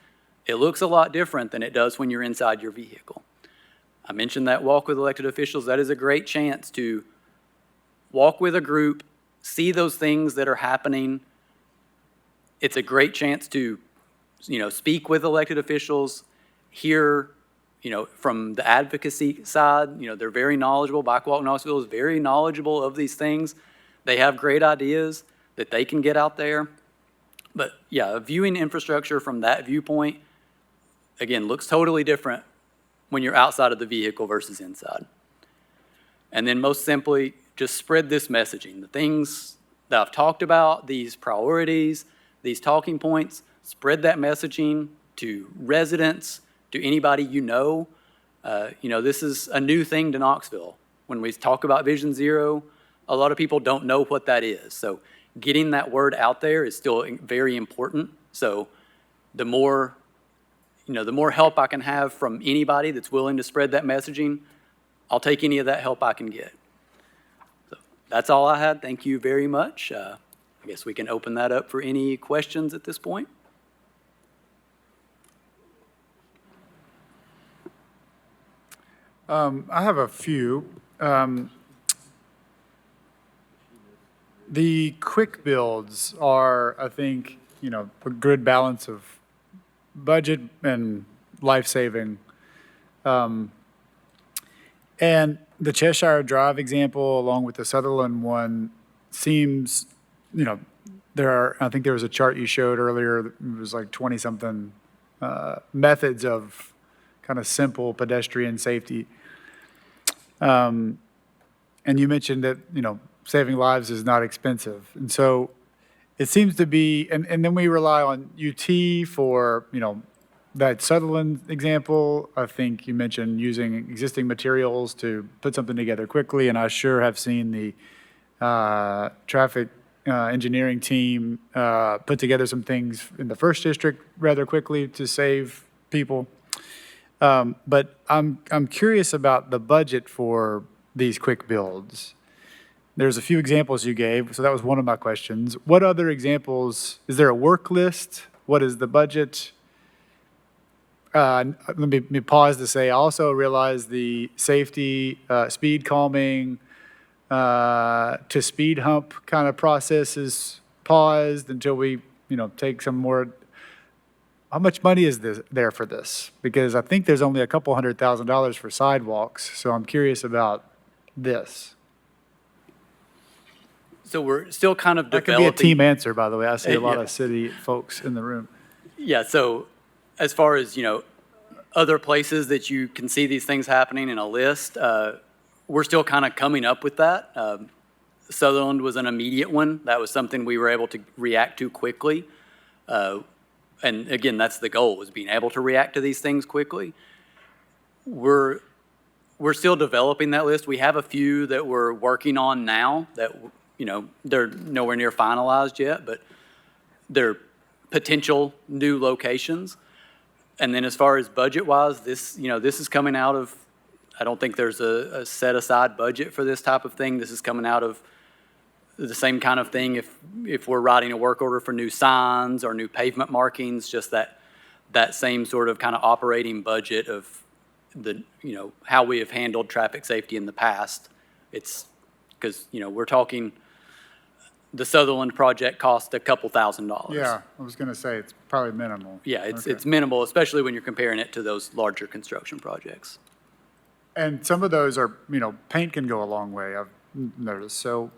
it looks a lot different than it does when you're inside your vehicle. I mentioned that walk with elected officials. That is a great chance to walk with a group, see those things that are happening. It's a great chance to, speak with elected officials, hear from the advocacy side, they're very knowledgeable. Bike Walk Knoxville is very knowledgeable of these things. They have great ideas that they can get out there. But yeah, viewing infrastructure from that viewpoint, again, looks totally different when you're outside of the vehicle versus inside. And then most simply, just spread this messaging. The things that I've talked about, these priorities, these talking points, spread that messaging to residents, to anybody you know. This is a new thing to Knoxville. When we talk about Vision Zero, a lot of people don't know what that is. So getting that word out there is still very important. So the more help I can have from anybody that's willing to spread that messaging, I'll take any of that help I can get. So that's all I had. Thank you very much. I guess we can open that up for any questions at this point. I have a few. The quick builds are, I think, a good balance of budget and life-saving. And the Cheshire Drive example, along with the Sutherland one, seems, I think there was a chart you showed earlier, it was like 20-something methods of kind of simple pedestrian safety. And you mentioned that, saving lives is not expensive. And so it seems to be, and then we rely on UT for, that Sutherland example. I think you mentioned using existing materials to put something together quickly, and I sure have seen the traffic engineering team put together some things in the first district rather quickly to save people. But I'm curious about the budget for these quick builds. There's a few examples you gave, so that was one of my questions. What other examples, is there a work list? What is the budget? Let me pause to say, I also realize the safety, speed calming, to speed hump kind of process is paused until we, take some more. How much money is there for this? Because I think there's only a couple $100,000 for sidewalks, so I'm curious about this. So we're still kind of That developing. could be a team answer, by the way. I see a lot Yeah. of city folks in the room. Yeah, so as far as, other places that you can see these things happening in a list, we're still kind of coming up with that. Sutherland was an immediate one. That was something we were able to react to quickly. And again, that's the goal, is being able to react to these things quickly. We're still developing that list. We have a few that we're working on now that, they're nowhere near finalized yet, but they're potential new locations. And then as far as budget-wise, this is coming out of, I don't think there's a set-aside budget for this type of thing. This is coming out of the same kind of thing if we're writing a work order for new signs or new pavement markings, just that same sort of kind of operating budget of the, how we have handled traffic safety in the past. It's because, we're talking, the Sutherland project cost a couple $1,000s. Yeah, I was going to say, it's probably minimal. Yeah, it's Okay. minimal, especially when you're comparing it to those larger construction projects. And some of those are, paint can go a long way, I've noticed. So,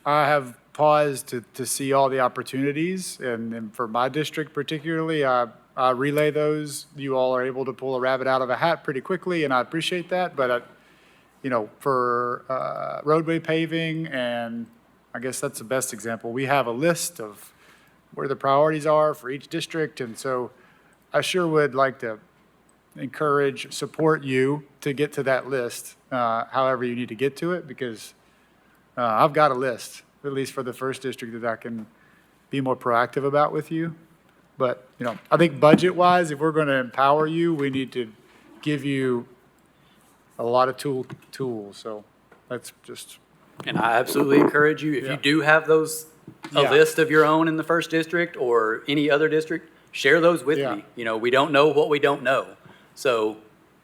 I have paused to see all the opportunities. And for my district particularly, I relay those. You all are able to pull a rabbit out of a hat pretty quickly, and I appreciate that. But, for roadway paving, and I guess that's the best example, we have a list of where the priorities are for each district. And so I sure would like to encourage, support you to get to that list, however you need to get to it, because I've got a list, at least for the first district, that I can be more proactive about with you. But, I think budget-wise, if we're going to empower you, we need to give you a lot of tools. So that's just, And I absolutely encourage you, if Yeah. you do have a Yeah. list of your own in the first district or any other district, share those with Yeah. me. We don't know what we don't know. So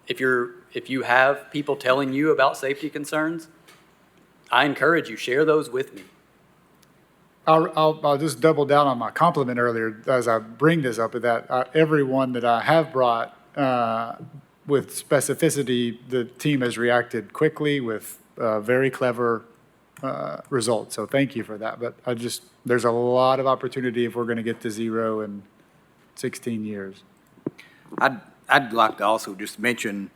if you have people telling you about safety concerns, I encourage you, share those with me. I'll just double down on my compliment earlier as I bring this up, that everyone that I have brought with specificity, the team has reacted quickly with very clever results. So thank you for that. But there's a lot of opportunity if we're going to get to 0 in 16 years. I'd like to also just mention,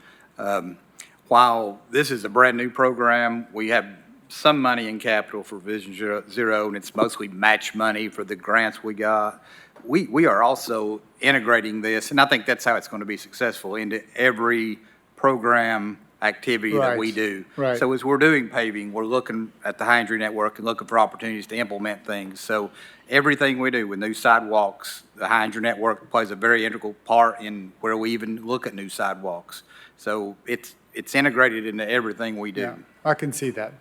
while this is a brand-new program, we have some money in capital for Vision Zero, and it's mostly match money for the grants we got. We are also integrating this, and I think that's how it's going to be successful, into every program activity that we Right, do. right. So as we're doing paving, we're looking at the high injury network and looking for opportunities to implement things. So everything we do with new sidewalks, the high injury network plays a very integral part in where we even look at new sidewalks. So it's integrated into everything we do. Yeah, I can see that.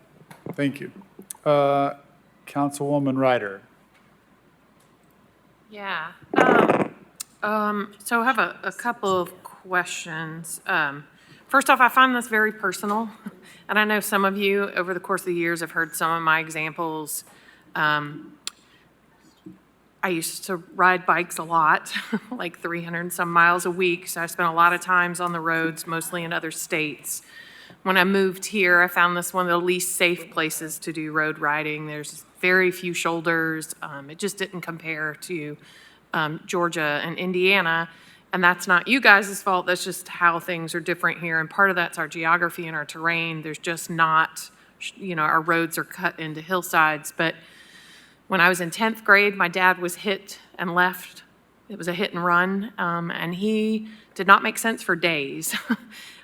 Thank you. Councilwoman Ryder. Yeah. So I have a couple of questions. First off, I find this very personal, and I know some of you over the course of the years have heard some of my examples. I used to ride bikes a lot, like 300 and some miles a week, so I spent a lot of times on the roads, mostly in other states. When I moved here, I found this one of the least safe places to do road riding. There's very few shoulders. It just didn't compare to Georgia and Indiana. And that's not you guys' fault. That's just how things are different here. And part of that's our geography and our terrain. There's just not, our roads are cut into hillsides. But when I was in 10th grade, my dad was hit and left. It was a hit and run. And he did not make sense for days.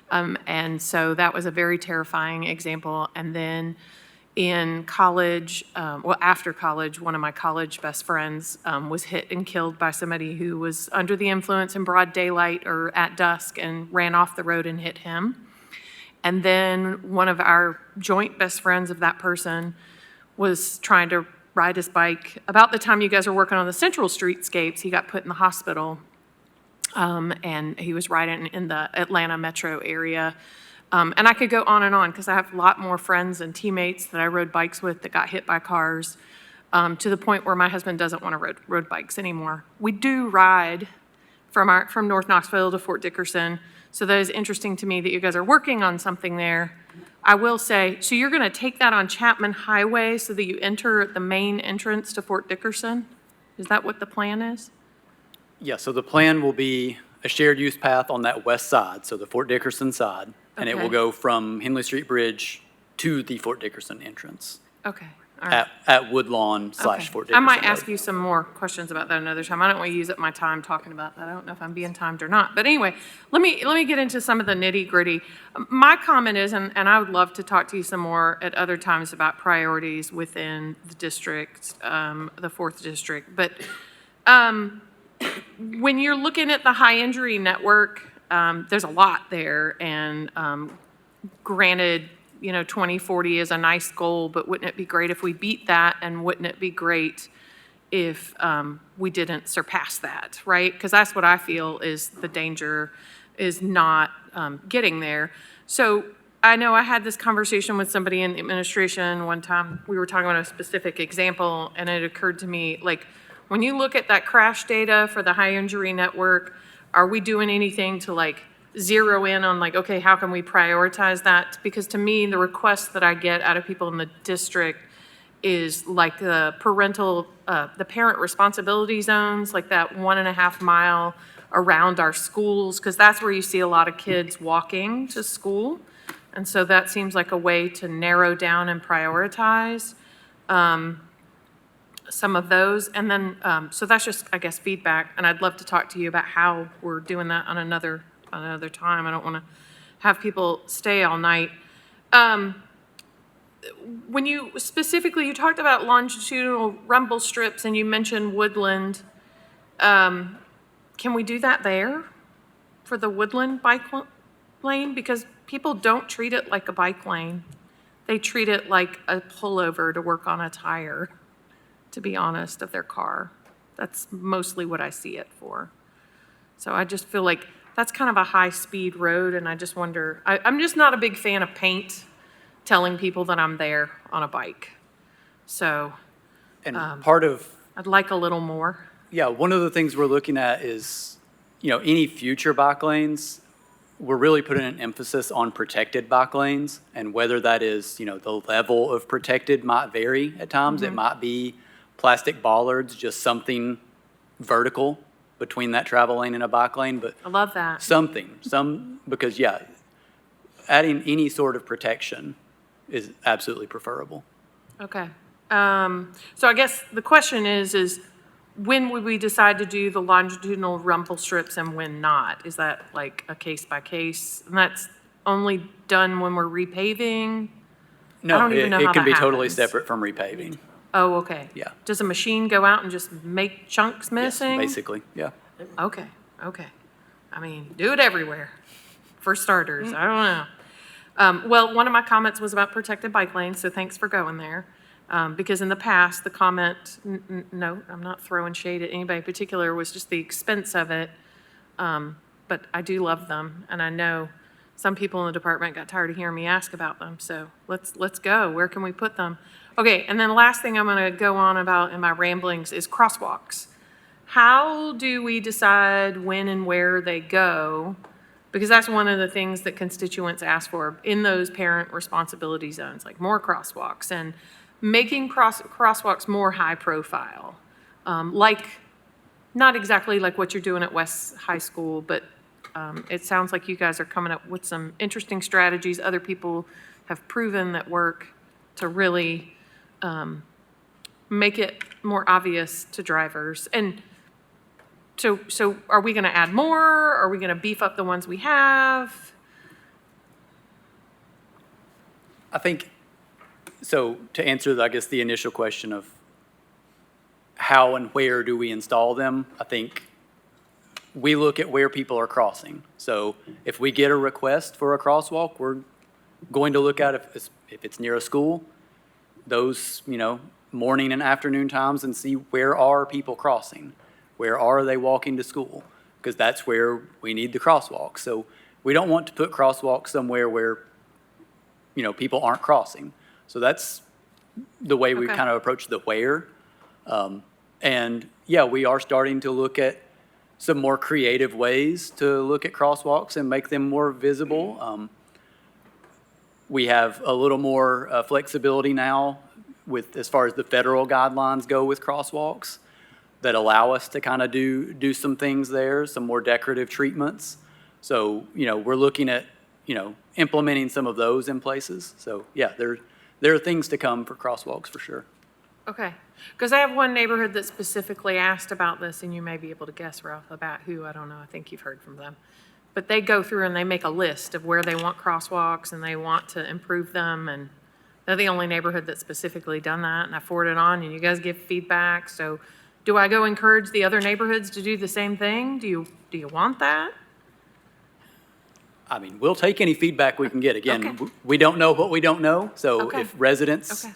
And so that was a very terrifying example. And then in college, after college, one of my college best friends was hit and killed by somebody who was under the influence in broad daylight or at dusk and ran off the road and hit him. And then one of our joint best friends of that person was trying to ride his bike. About the time you guys were working on the Central Streetscapes, he got put in the hospital. And he was riding in the Atlanta metro area. And I could go on and on because I have a lot more friends and teammates that I rode bikes with that got hit by cars, to the point where my husband doesn't want to ride bikes anymore. We do ride from North Knoxville to Fort Dickerson, so that is interesting to me that you guys are working on something there. I will say, so you're going to take that on Chapman Highway so that you enter at the main entrance to Fort Dickerson? Is that what the plan is? Yeah, so the plan will be a shared use path on that west side, so the Fort Dickerson side, and it will Okay. go from Henley Street Bridge to the Fort Dickerson entrance Okay, all right. at Woodlawn / Fort Okay. Dickerson. I might ask Road. you some more questions about that another time. I don't want to use up my time talking about that. I don't know if I'm being timed or not. But anyway, let me get into some of the nitty gritty. My comment is, and I would love to talk to you some more at other times about priorities within the district, the 4th district. But when you're looking at the high injury network, there's a lot there. And granted, 2040 is a nice goal, but wouldn't it be great if we beat that? And wouldn't it be great if we didn't surpass that, right? Because that's what I feel is the danger, is not getting there. So I know I had this conversation with somebody in the administration one time. We were talking about a specific example, and it occurred to me, like, when you look at that crash data for the high injury network, are we doing anything to zero in on okay, how can we prioritize that? Because to me, the requests that I get out of people in the district is the the parent responsibility zones, like that 1.5 mile around our schools, because that's where you see a lot of kids walking to school. And so that seems like a way to narrow down and prioritize some of those. And then, so that's just, I guess, feedback. And I'd love to talk to you about how we're doing that on another time. I don't want to have people stay all night. When you talked about longitudinal rumble strips and you mentioned Woodland. Can we do that there for the Woodland bike lane? Because people don't treat it like a bike lane. They treat it like a pullover to work on a tire, to be honest, of their car. That's mostly what I see it for. So I just feel like that's kind of a high-speed road, and I just wonder, I'm just not a big fan of paint telling people that I'm there on a bike. So And part of, I'd like a little more. yeah, one of the things we're looking at is, any future bike lanes, we're really putting an emphasis on protected bike lanes, and whether that is, the level of protected might vary at times. It might be plastic bollards, just something vertical between that travel lane and a bike lane, but I love that. because, yeah, adding any sort of protection is absolutely preferable. Okay. So I guess the question is when would we decide to do the longitudinal rumble strips and when not? Is that like a case by case? And that's only done when we're repaving? No, don't even know how it can that be totally happens. separate from repaving. Oh, okay. Yeah. Does a machine go out and just make chunks Yes, missing? basically, yeah. Okay, okay. I mean, do it everywhere, for starters, I don't know. Well, one of my comments was about protected bike lanes, so thanks for going there. Because in the past, the comment, no, I'm not throwing shade at anybody in particular, was just the expense of it. But I do love them, and I know some people in the department got tired of hearing me ask about them, so let's go. Where can we put them? Okay, and then the last thing I'm gonna go on about in my ramblings is crosswalks. How do we decide when and where they go? Because that's one of the things that constituents ask for in those parent responsibility zones, like more crosswalks and making crosswalks more high profile. Like, not exactly like what you're doing at West High School, but it sounds like you guys are coming up with some interesting strategies. Other people have proven that work to really make it more obvious to drivers. And so are we gonna add more? Are we gonna beef up the ones we have? I think, so to answer, I guess, the initial question of how and where do we install them, I think we look at where people are crossing. So if we get a request for a crosswalk, we're going to look at if it's near a school, those, morning and afternoon times, and see where are people crossing? Where are they walking to school? Because that's where we need the crosswalk. So we don't want to put crosswalks somewhere where, people aren't crossing. So that's the way we Okay. kind of approach the where. And yeah, we are starting to look at some more creative ways to look at crosswalks and make them more visible. We have a little more flexibility now with, as far as the federal guidelines go with crosswalks, that allow us to kind of do some things there, some more decorative treatments. So, we're looking at, implementing some of those in places. So, yeah, there are things to come for crosswalks for sure. Okay, because I have one neighborhood that specifically asked about this, and you may be able to guess right off the bat who, I don't know, I think you've heard from them. But they go through and they make a list of where they want crosswalks and they want to improve them, and they're the only neighborhood that's specifically done that, and I forward it on, and you guys give feedback, so do I go encourage the other neighborhoods to do the same thing? Do you want that? I mean, we'll take any feedback we can get. Again, Okay. we don't know what we don't know. So Okay. if residents, Okay.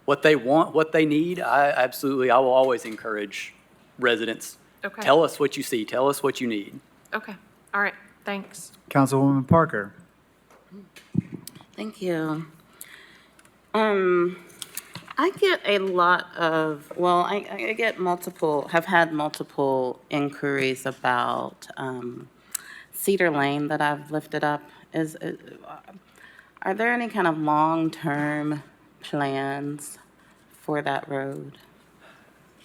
what they want, what they need, I will always encourage residents. Okay. Tell us what you see. Tell us what you need. Okay, all right, thanks. Councilwoman Parker. Thank you. I get a lot of, well, I get multiple, have had multiple inquiries about Cedar Lane that I've lifted up. Are there any kind of long-term plans for that road?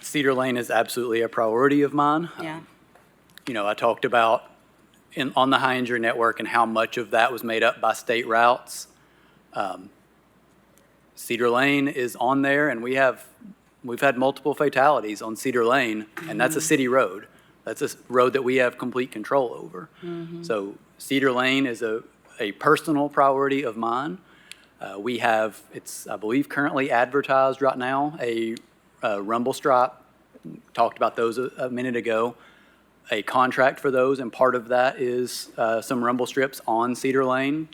Cedar Lane is absolutely a priority of mine. Yeah. I talked about on the high injury network and how much of that was made up by state routes. Cedar Lane is on there, and we've had multiple fatalities on Cedar Lane, and that's a city road. That's a road that we have complete control over. So Cedar Lane is a personal priority of mine. We have, I believe, currently advertised right now, a rumble stripe. Talked about those a minute ago. A contract for those, and part of that is some rumble strips on Cedar Lane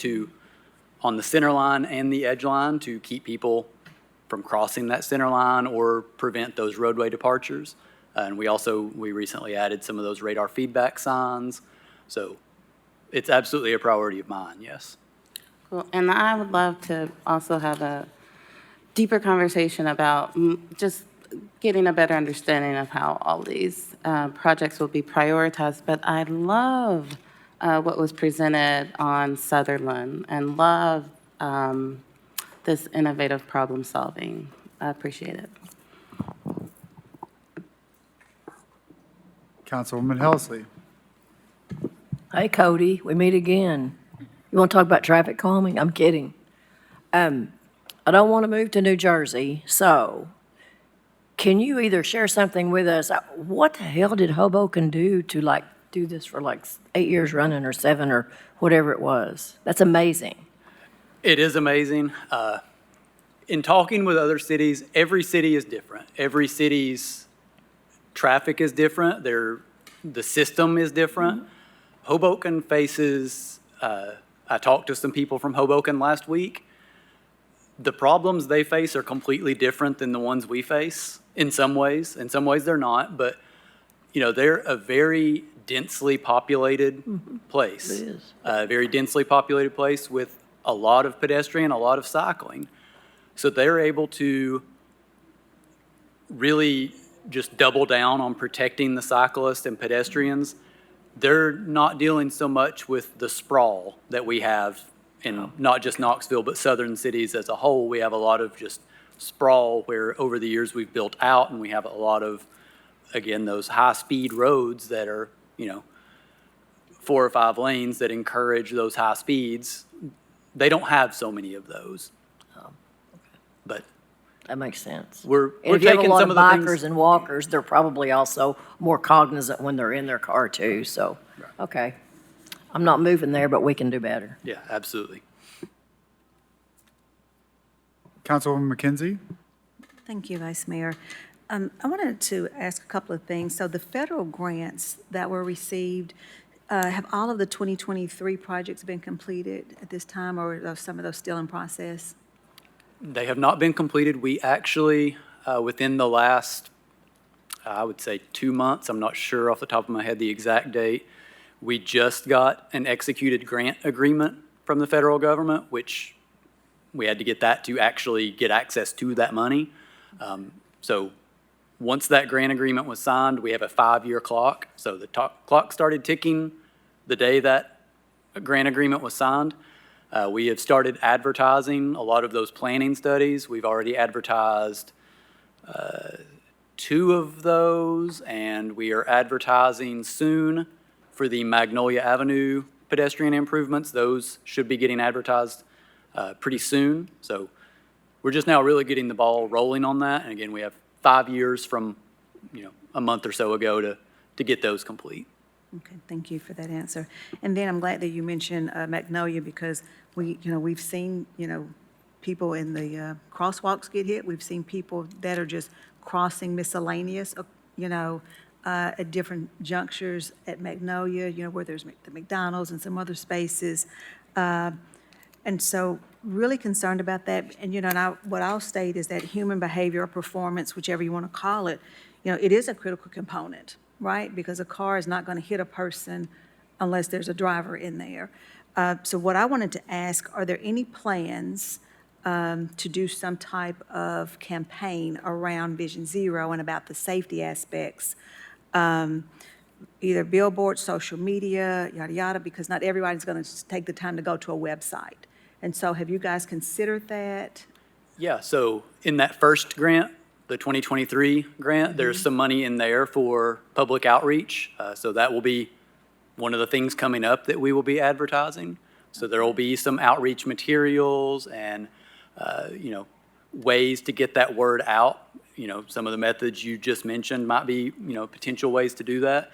on the center line and the edge line to keep people from crossing that center line or prevent those roadway departures. And we recently added some of those radar feedback signs. So it's absolutely a priority of mine, yes. Cool. And I would love to also have a deeper conversation about just getting a better understanding of how all these projects will be prioritized. But I love what was presented on Sutherland and love this innovative problem solving. I appreciate it. Councilwoman Helsley. Hey, Cody, we meet again. You want to talk about traffic calming? I'm kidding. I don't want to move to New Jersey, so can you either share something with us? What the hell did Hoboken do to do this for 8 years running or 7 or whatever it was? That's amazing. It is amazing. In talking with other cities, every city is different. Every city's traffic is different. The system is different. Hoboken faces, I talked to some people from Hoboken last week. The problems they face are completely different than the ones we face in some ways. In some ways they're not, but they're a very densely populated place. It is. A very densely populated place with a lot of pedestrian, a lot of cycling. So they're able to really just double down on protecting the cyclists and pedestrians. They're not dealing so much with the sprawl that we have in not just Knoxville, but southern cities as a whole. We have a lot of just sprawl where over the years we've built out, and we have a lot of, again, those high-speed roads that are, 4 or 5 lanes that encourage those high speeds. They don't have so many of those. But That makes sense. we're And if you have a taking lot some of of the bikers things. and walkers, they're probably also more cognizant when they're in their car too, so, okay. I'm not moving there, but we can do better. Yeah, absolutely. Councilwoman McKenzie. Thank you, Vice Mayor. I wanted to ask a couple of things. So the federal grants that were received, have all of the 2023 projects been completed at this time, or are some of those still in process? They have not been completed. We actually, within the last, I would say 2 months, I'm not sure off the top of my head the exact date, we just got an executed grant agreement from the federal government, which we had to get that to actually get access to that money. So once that grant agreement was signed, we have a 5-year clock. So the clock started ticking the day that grant agreement was signed. We have started advertising a lot of those planning studies. We've already advertised 2 of those, and we are advertising soon for the Magnolia Avenue pedestrian improvements. Those should be getting advertised pretty soon. So we're just now really getting the ball rolling on that. And again, we have 5 years from, a month or so ago to get those complete. Okay, thank you for that answer. And then I'm glad that you mentioned Magnolia, because we've seen, people in the crosswalks get hit. We've seen people that are just crossing miscellaneous, at different junctures at Magnolia, where there's the McDonald's and some other spaces. And so really concerned about that. And, what I'll state is that human behavior or performance, whichever you want to call it, it is a critical component, right? Because a car is not going to hit a person unless there's a driver in there. So what I wanted to ask, are there any plans to do some type of campaign around Vision Zero and about the safety aspects? Either billboards, social media, yada, yada, because not everybody's going to take the time to go to a website. And so have you guys considered that? Yeah, so in that first grant, the 2023 grant, there's some money in there for public outreach. So that will be one of the things coming up that we will be advertising. So there will be some outreach materials and, ways to get that word out. Some of the methods you just mentioned might be, potential ways to do that.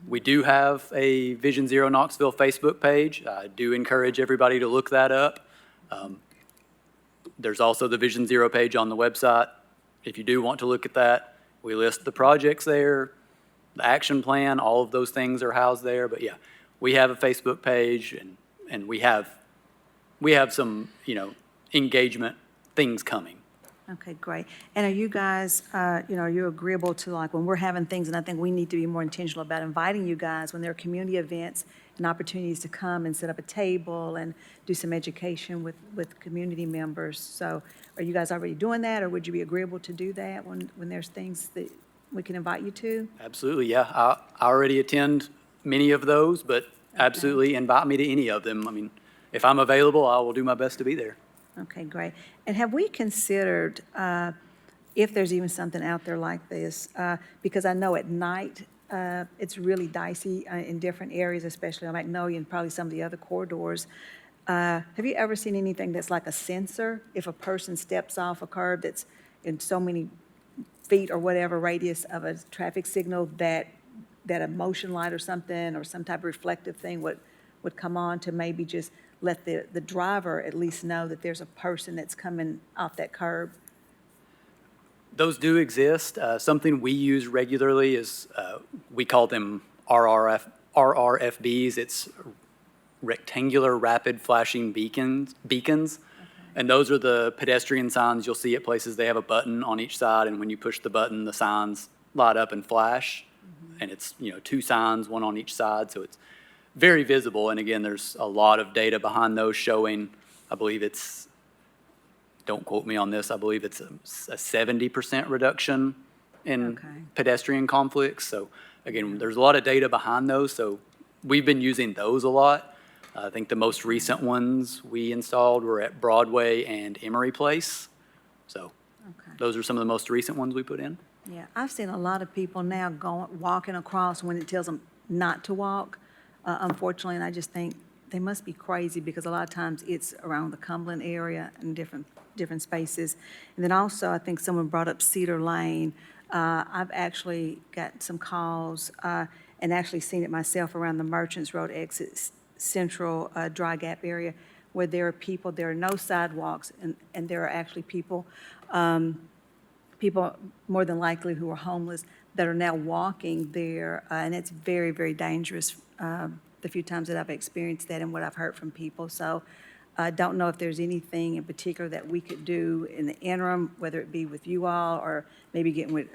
We do have a Vision Zero Knoxville Facebook page. I do encourage everybody to look that up. There's also the Vision Zero page on the website. If you do want to look at that, we list the projects there, the action plan, all of those things are housed there. But yeah, we have a Facebook page and we have some, engagement things coming. Okay, great. And are you guys, are you agreeable to, like, when we're having things, and I think we need to be more intentional about inviting you guys when there are community events and opportunities to come and set up a table and do some education with community members. So are you guys already doing that, or would you be agreeable to do that when there's things that we can invite you to? Absolutely, yeah. I already attend many of those, but absolutely invite me to any of them. I mean, if I'm available, I will do my best to be there. Okay, great. And have we considered, if there's even something out there like this? Because I know at night, it's really dicey in different areas, especially on Magnolia and probably some of the other corridors. Have you ever seen anything that's like a sensor? If a person steps off a curb that's in so many feet or whatever radius of a traffic signal, that a motion light or something, or some type of reflective thing would come on to maybe just let the driver at least know that there's a person that's coming off that curb? Those do exist. Something we use regularly is, we call them RRFBs. It's rectangular rapid flashing beacons. And those are the pedestrian signs you'll see at places. They have a button on each side, and when you push the button, the signs light up and flash. And it's, two signs, one on each side, so it's very visible. And again, there's a lot of data behind those showing, I believe it's, don't quote me on this, I believe it's a 70% reduction in pedestrian conflicts. So again, there's a lot of data behind those, so we've been using those a lot. I think the most recent ones we installed were at Broadway and Emory Place. So those are some of the most recent ones we put in. Yeah, I've seen a lot of people now walking across when it tells them not to walk, unfortunately, and I just think they must be crazy, because a lot of times it's around the Cumberland area and different spaces. And then also, I think someone brought up Cedar Lane. I've actually got some calls and actually seen it myself around the Merchants Road exit, Central Dry Gap area, where there are people, there are no sidewalks, and there are actually people more than likely who are homeless that are now walking there, and it's very, very dangerous, the few times that I've experienced that and what I've heard from people. So I don't know if there's anything in particular that we could do in the interim, whether it be with you all or maybe getting with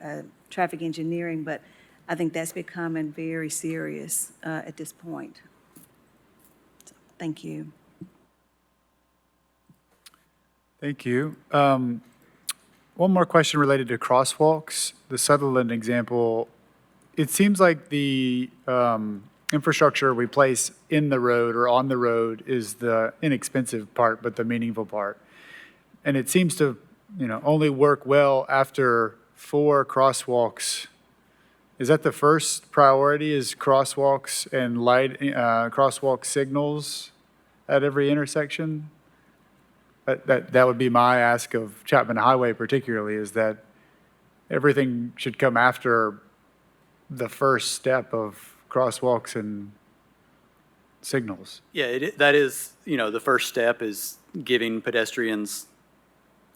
traffic engineering, but I think that's becoming very serious at this point. So, thank you. Thank you. One more question related to crosswalks. The Sutherland example, it seems like the infrastructure we place in the road or on the road is the inexpensive part, but the meaningful part. And it seems to, only work well after 4 crosswalks. Is that the first priority, is crosswalks and crosswalk signals at every intersection? That would be my ask of Chapman Highway particularly, is that everything should come after the first step of crosswalks and signals. Yeah, that is, the first step is giving pedestrians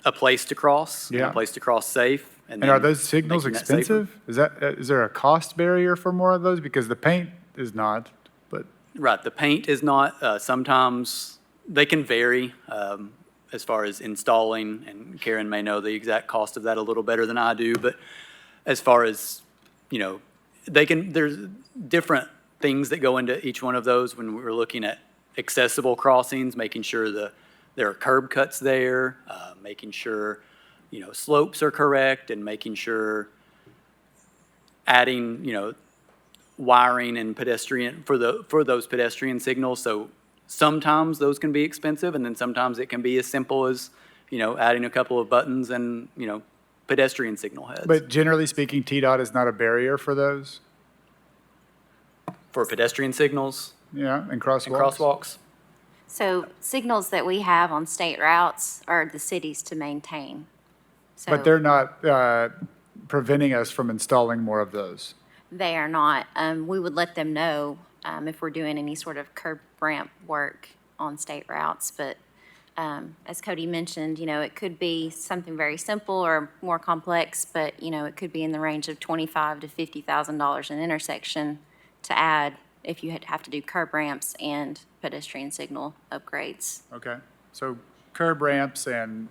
a place to cross, and Yeah. a place to cross safe. And are then those signals making that safer. expensive? Is there a cost barrier for more of those? Because the paint is not, but, Right, the paint is not, sometimes they can vary as far as installing, and Karen may know the exact cost of that a little better than I do, but as far as, there's different things that go into each one of those when we're looking at accessible crossings, making sure there are curb cuts there, making sure, slopes are correct, and making sure adding, wiring and pedestrian for those pedestrian signals. So sometimes those can be expensive, and then sometimes it can be as simple as, adding a couple of buttons and, pedestrian signal heads. but generally speaking, TDOT is not a barrier for those? For pedestrian signals Yeah, and and crosswalks? crosswalks. So signals that we have on state routes are the cities to maintain. So But they're not preventing us from installing more of those? they are not. We would let them know if we're doing any sort of curb ramp work on state routes. But as Cody mentioned, it could be something very simple or more complex, but, it could be in the range of $25,000 to $50,000 an intersection to add if you have to do curb ramps and pedestrian signal upgrades. Okay, so curb ramps and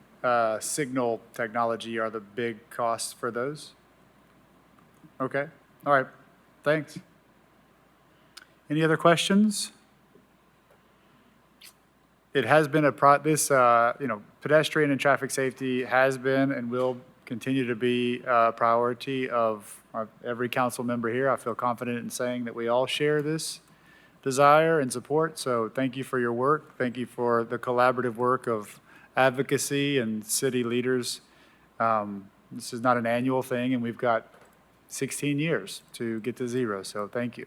signal technology are the big costs for those? Okay, all right, thanks. Any other questions? It has been pedestrian and traffic safety has been and will continue to be a priority of every council member here. I feel confident in saying that we all share this desire and support, so thank you for your work. Thank you for the collaborative work of advocacy and city leaders. This is not an annual thing, and we've got 16 years to get to zero, so thank you.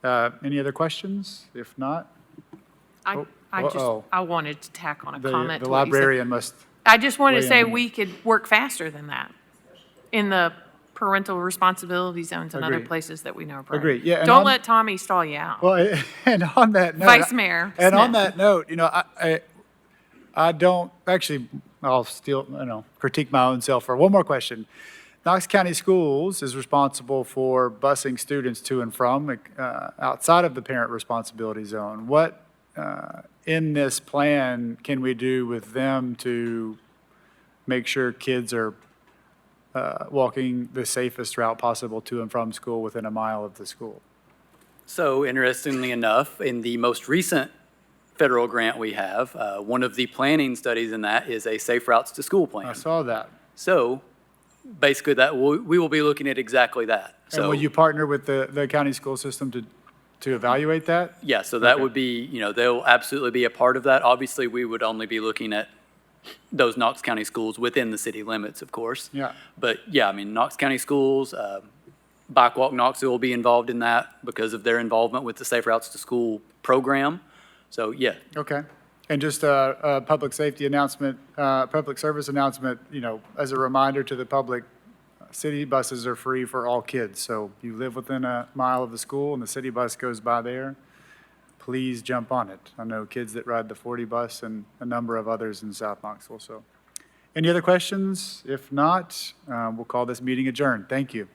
Any other questions? If not, I wanted to tack on a comment. the to what you said. librarian must, I just wanted to weigh say in. we could work faster than that in the parental responsibility zones and other Agreed. places that we know are. Agreed, yeah, and Don't on- let Tommy stall you out. well, and on that note. Vice Mayor And on Smith. that note, I don't, actually, I'll critique my own self for one more question. Knox County Schools is responsible for busing students to and from outside of the parent responsibility zone. What in this plan can we do with them to make sure kids are walking the safest route possible to and from school within a mile of the school? So interestingly enough, in the most recent federal grant we have, one of the planning studies in that is a Safe Routes to School plan. I saw that. So basically that, we will be looking at exactly that. And will you partner with the county school system to evaluate that? Yeah, so that Okay. would be, they'll absolutely be a part of that. Obviously, we would only be looking at those Knox County schools within the city limits, of course. Yeah. But yeah, I mean, Knox County schools, Bike Walk Knoxville will be involved in that because of their involvement with the Safe Routes to School program. So yeah, Okay. And just a public safety announcement, public service announcement, as a reminder to the public, city buses are free for all kids. So you live within a mile of the school and the city bus goes by there, please jump on it. I know kids that ride the 40 bus and a number of others in South Knoxville. So any other questions? If not, we'll call this meeting adjourned. Thank you.